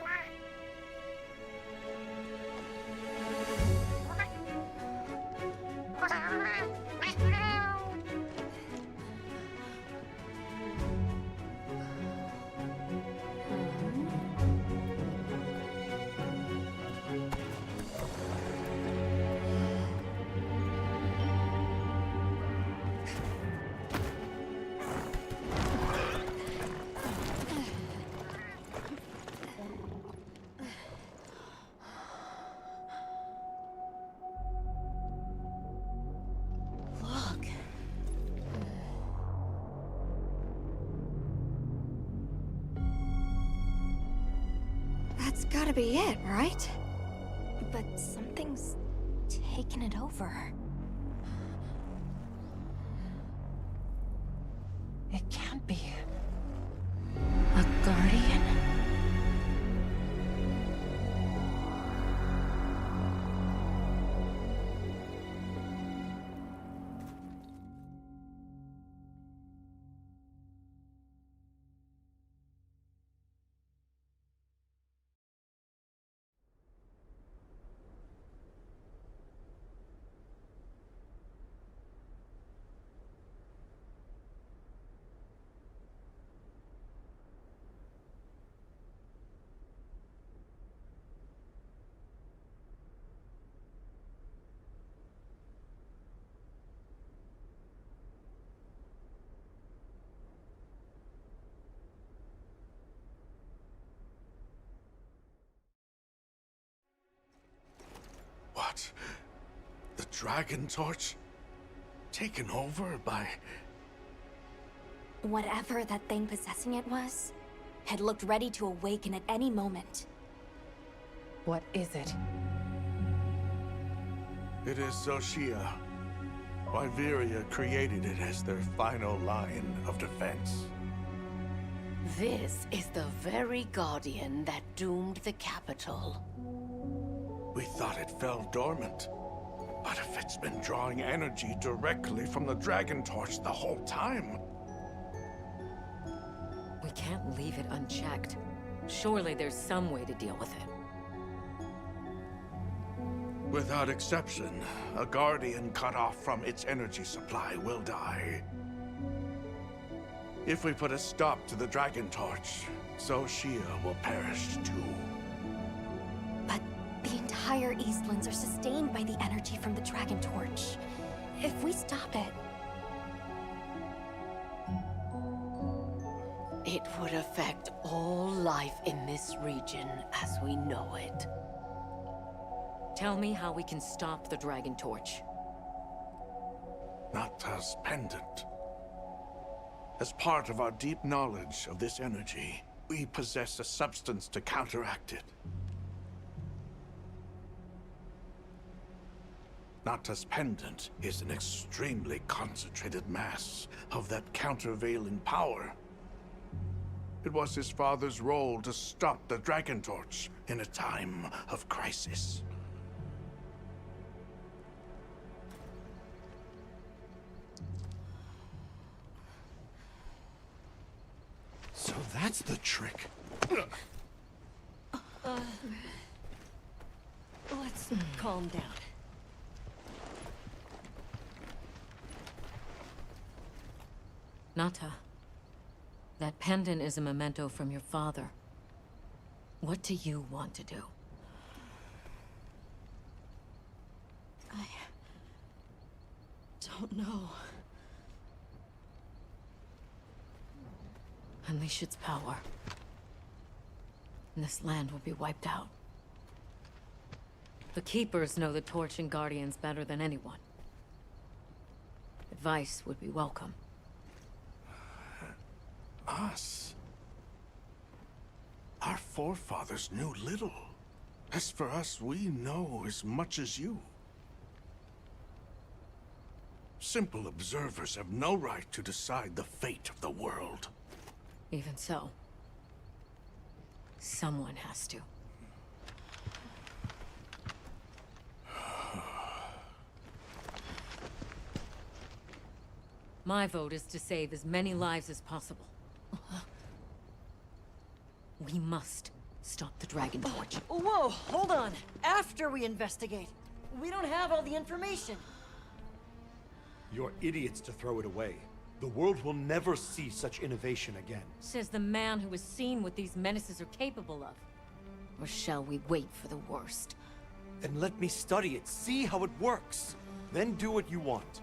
That's gotta be it, right? But something's taken it over. It can't be. A guardian? What? The Dragon Torch? Taken over by... Whatever that thing possessing it was, had looked ready to awaken at any moment. What is it? It is Xochitl. Wyveria created it as their final line of defense. This is the very guardian that doomed the capital. We thought it fell dormant. But if it's been drawing energy directly from the Dragon Torch the whole time... We can't leave it unchecked. Surely there's some way to deal with it. Without exception, a Guardian cut off from its energy supply will die. If we put a stop to the Dragon Torch, Xochitl will perish too. entire Eastlands are sustained by the energy from the Dragon Torch. If we stop it... It would affect all life in this region as we know it. Tell me how we can stop the Dragon Torch. Nata's pendant. As part of our deep knowledge of this energy, we possess a substance to counteract it. Nata's pendant is an extremely concentrated mass of that countervailing power. It was his father's role to stop the Dragon Torch in a time of crisis. So that's the trick. Let's calm down. Nata, that pendant is a memento from your father. What do you want to do? I don't know. Unleash its power, and this land will be wiped out. The Keepers know the Torch and Guardians better than anyone. Advice would be welcome. Us? Our forefathers knew little. As for us, we know as much as you. Simple observers have no right to decide the fate of the world. Even so, someone has to. My vote is to save as many lives as possible. We must stop the Dragon Torch. Whoa, hold on. After we investigate. We don't have all the information. You're idiots to throw it away. The world will never see such innovation again. Says the man who has seen what these menaces are capable of. Or shall we wait for the worst? Then let me study it, see how it works. Then do what you want.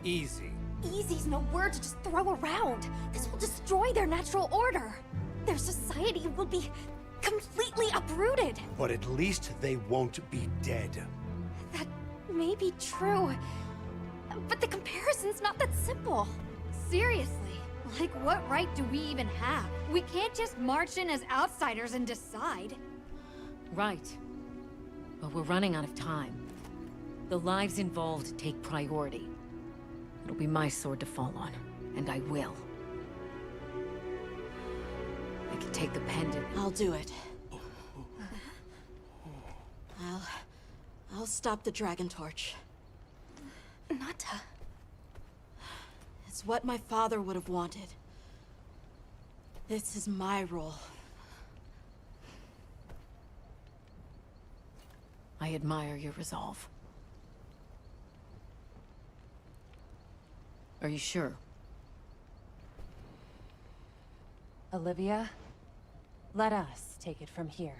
Easy. Easy's no word to just throw around. This will destroy their natural order. Their society will be completely uprooted. But at least they won't be dead. That may be true, but the comparison's not that simple. Seriously, like what right do we even have? We can't just march in as outsiders and decide. Right. But we're running out of time. The lives involved take priority. It'll be my sword to fall on, and I will. I can take the pendant. I'll do it. I'll stop the Dragon Torch. Nata. It's what my father would have wanted. This is my role. I admire your resolve. Are you sure? Olivia, let us take it from here.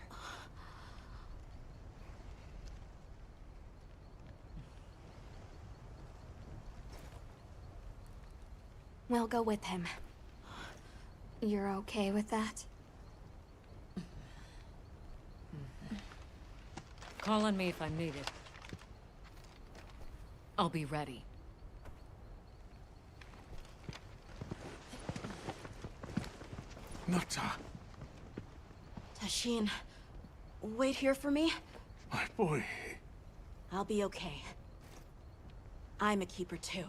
We'll go with him. You're okay with that? Call on me if I'm needed. I'll be ready. Nata, Tashin, wait here for me. my boy. I'll be okay. I'm a keeper too.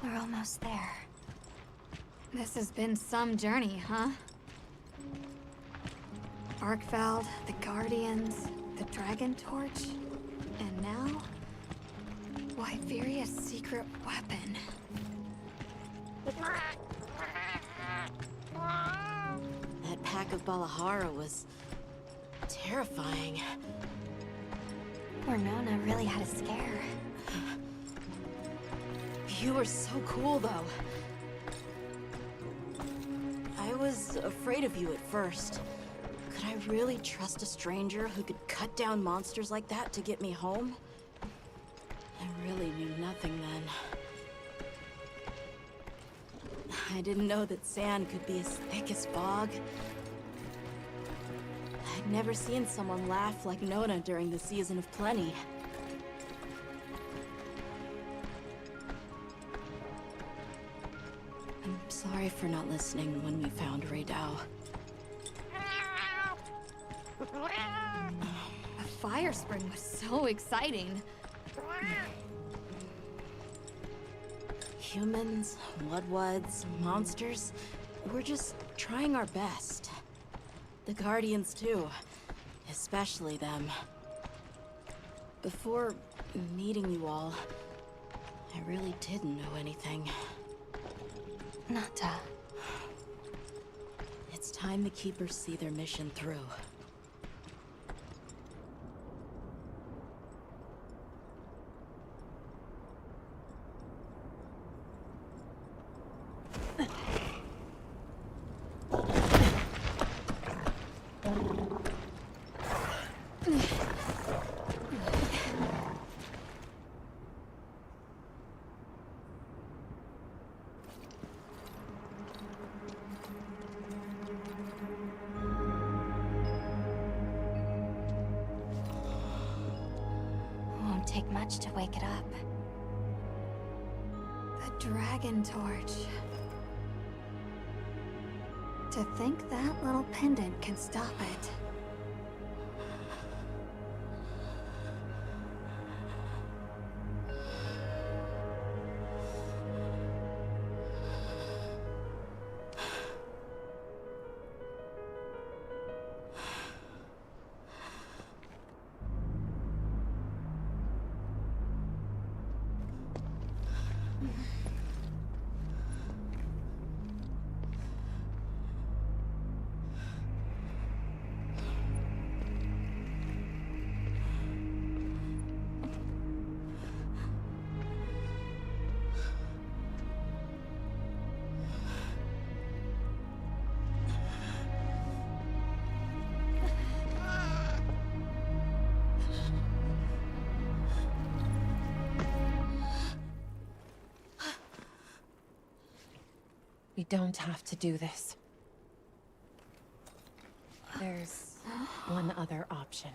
We're almost there. This has been some journey, huh? Arkfeld, the Guardians, the Dragon Torch, and now... Wyveria's secret weapon. That pack of Balahara was... terrifying. Poor Nona really had a scare. You were so cool, though. I was afraid of you at first. Could I really trust a stranger who could cut down monsters like that to get me home? I really knew nothing then. I didn't know that sand could be as thick as fog. I'd never seen someone laugh like Nona during the season of plenty. I'm sorry for not listening when we found Raydao. The fire spring was so exciting. Humans, Mudwoods, monsters, we're just trying our best. The Guardians too, especially them. Before meeting you all, I really didn't know anything. Nata. It's time the Keepers see their mission through. Won't take much to wake it up. The Dragon Torch. To think that little pendant can stop it. We don't have to do this. There's one other option.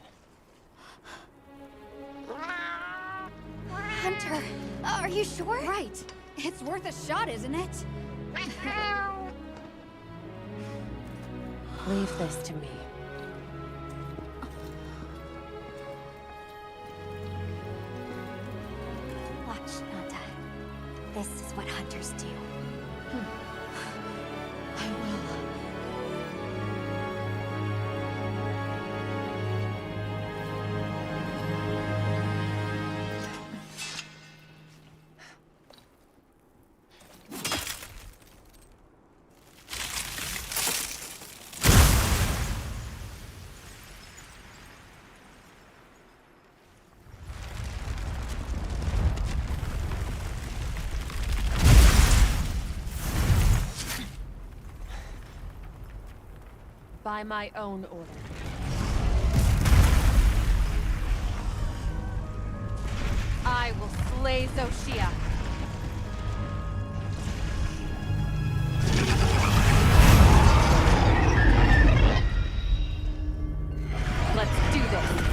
Hunter, are you sure? Right. It's worth a shot, isn't it? Leave this to me. Watch, Nata. This is what hunters do. I will. By my own order. I will slay Zoshia. Let's do this.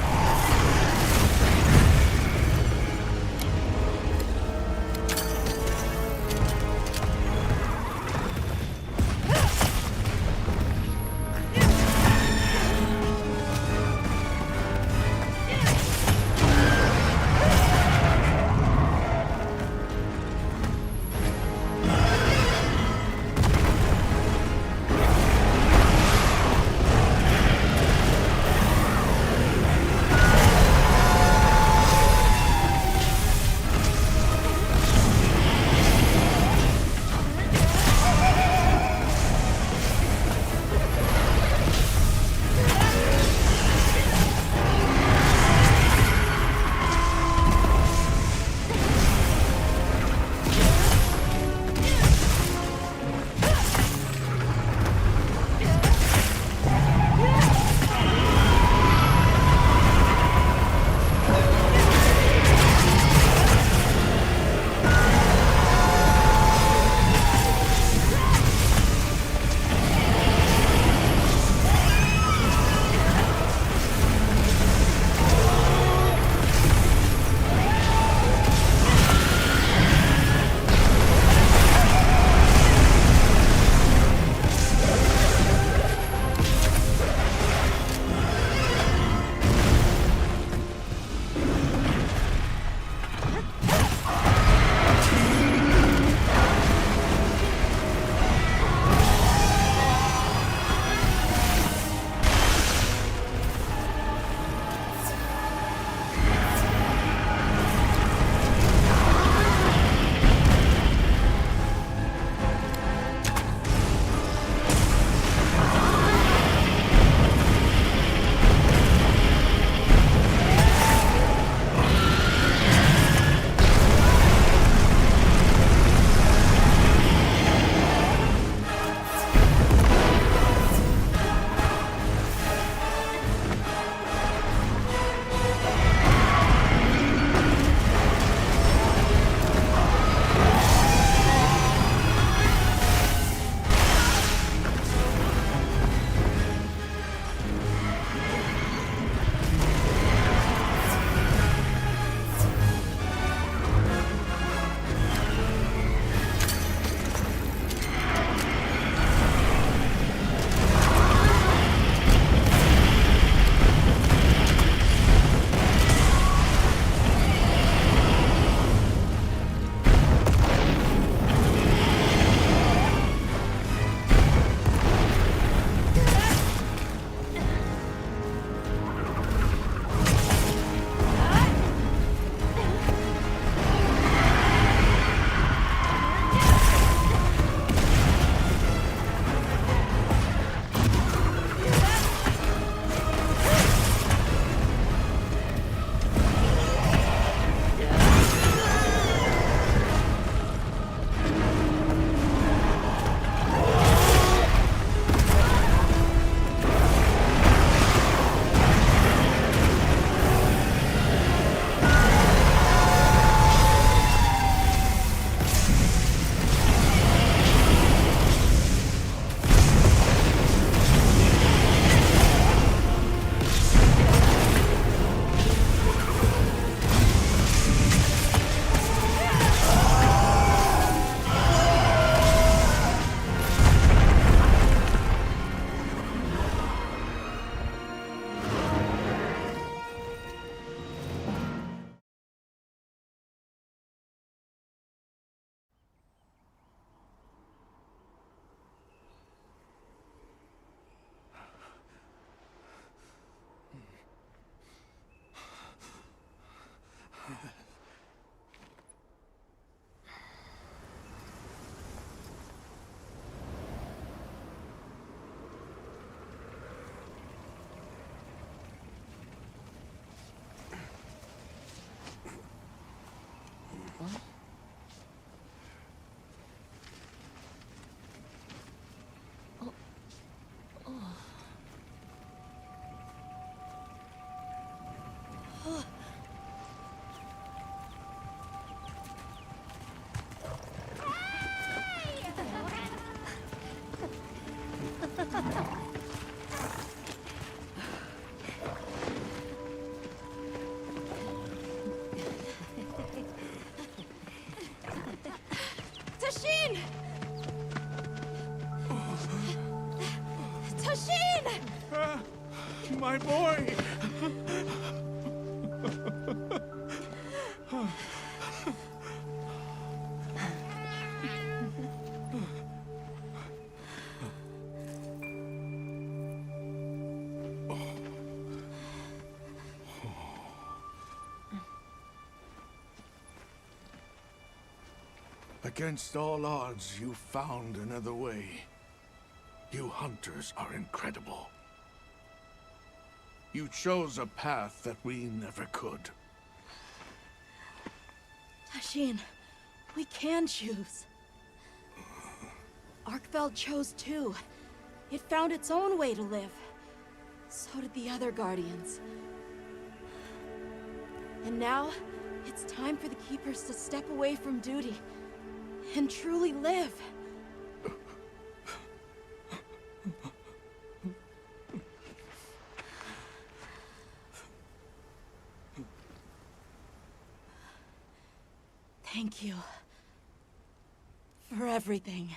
Tashin! Tashin! My boy! Against all odds, you found another way. You hunters are incredible. You chose a path that we never could. Tashin, we can choose. Arkfeld chose too. It found its own way to live. So did the other Guardians. And now, it's time for the Keepers to step away from duty and truly live. Thank you for everything.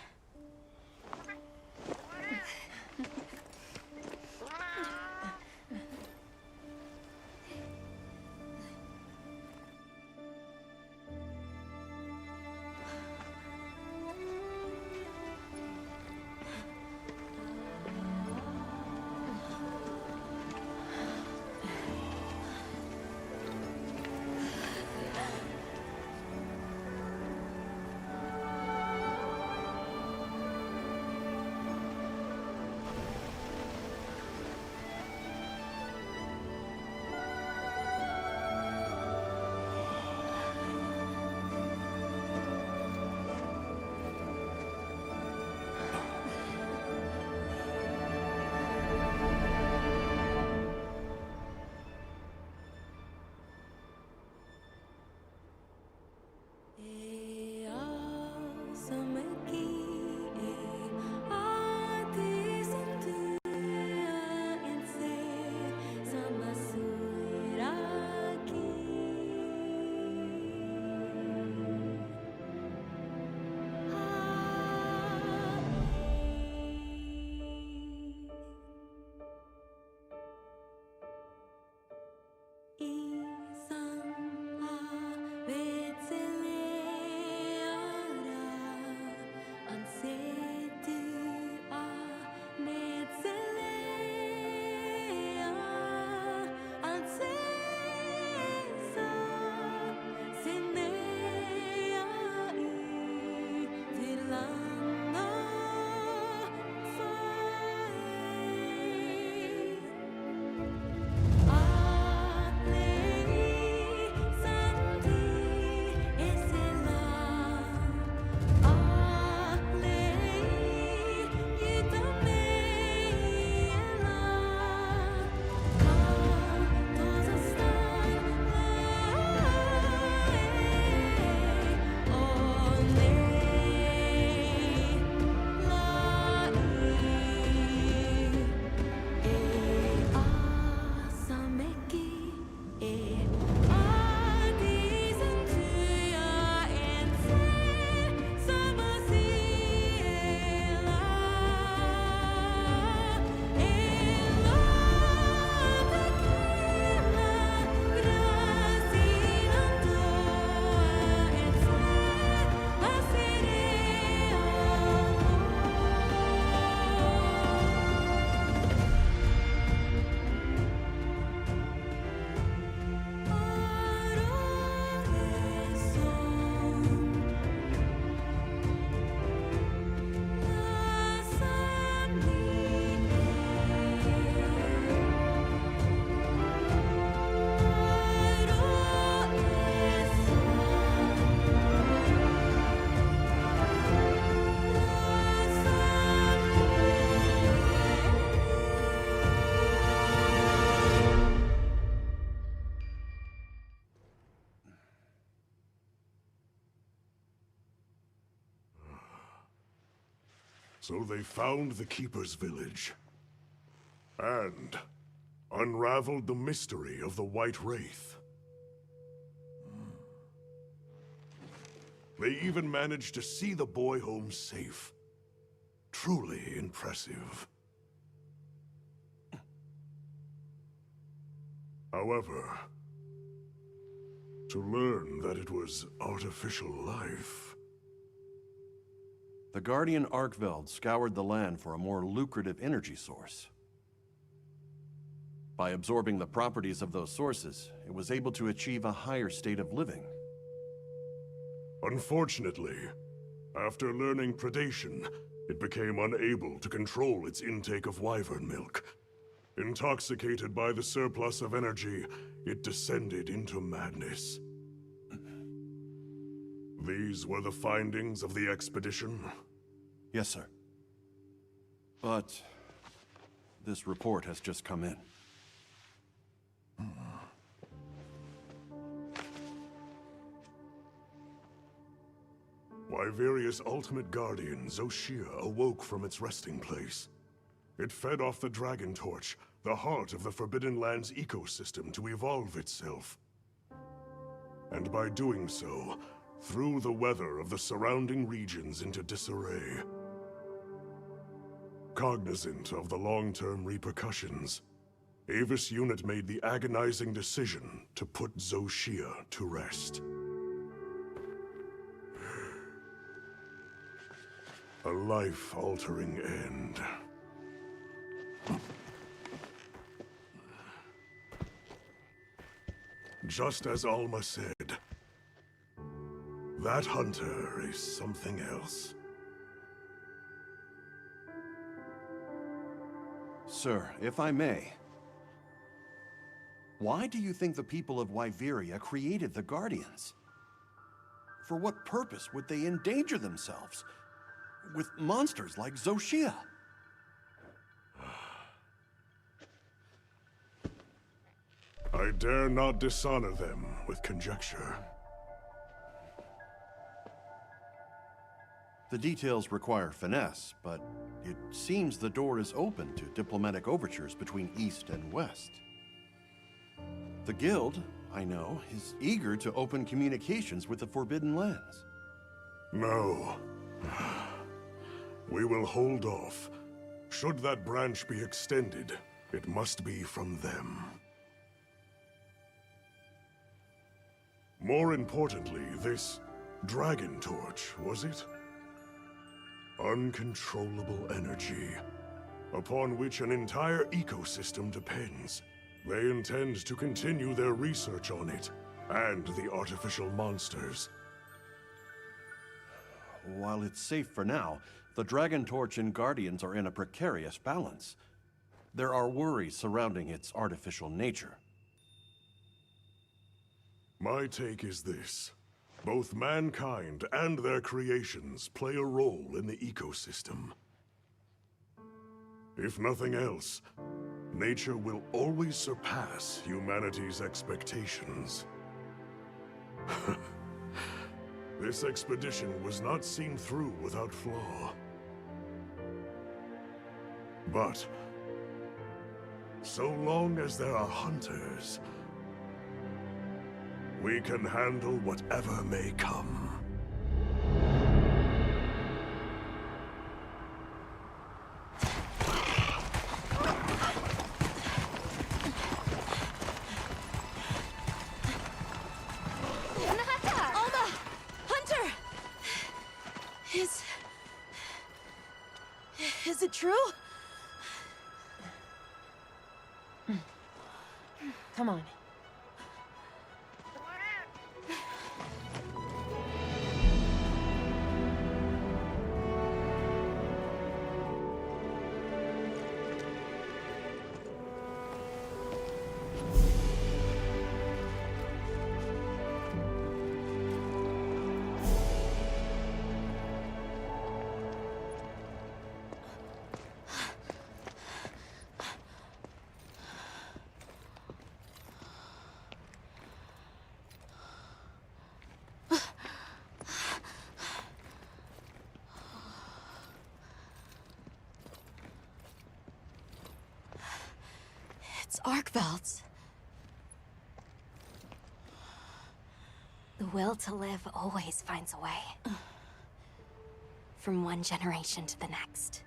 So they found the Keeper's village. And unraveled the mystery of the White Wraith. They even managed to see the boy home safe. Truly impressive. However, to learn that it was artificial life... The Guardian Arkveld scoured the land for a more lucrative energy source. By absorbing the properties of those sources, it was able to achieve a higher state of living. Unfortunately, after learning predation, it became unable to control its intake of wyvern milk. Intoxicated by the surplus of energy, it descended into madness. These were the findings of the expedition? Yes, sir. But this report has just come in. Wyveria's ultimate guardian, Zoshia, awoke from its resting place. It fed off the Dragon Torch, the heart of the Forbidden Lands ecosystem, to evolve itself. And by doing so, threw the weather of the surrounding regions into disarray. Cognizant of the long-term repercussions, Avis Unit made the agonizing decision to put Zoshia to rest. A life-altering end. Just as Alma said, that hunter is something else. Sir, if I may, why do you think the people of Wyveria created the Guardians? For what purpose would they endanger themselves with monsters like Zoshia? I dare not dishonor them with conjecture. The details require finesse, but it seems the door is open to diplomatic overtures between East and West. The Guild, I know, is eager to open communications with the Forbidden Lands. No. We will hold off. Should that branch be extended, it must be from them. More importantly, this Dragon Torch, was it? Uncontrollable energy, upon which an entire ecosystem depends. They intend to continue their research on it, and the artificial monsters. While it's safe for now, the Dragon Torch and Guardians are in a precarious balance. There are worries surrounding its artificial nature. My take is this. Both mankind and their creations play a role in the ecosystem. If nothing else, nature will always surpass humanity's expectations. This expedition was not seen through without flaw. But so long as there are hunters, we can handle whatever may come. Alma! Hunter! Is it true? Come on. It's Arkvelds. The will to live always finds a way. From one generation to the next.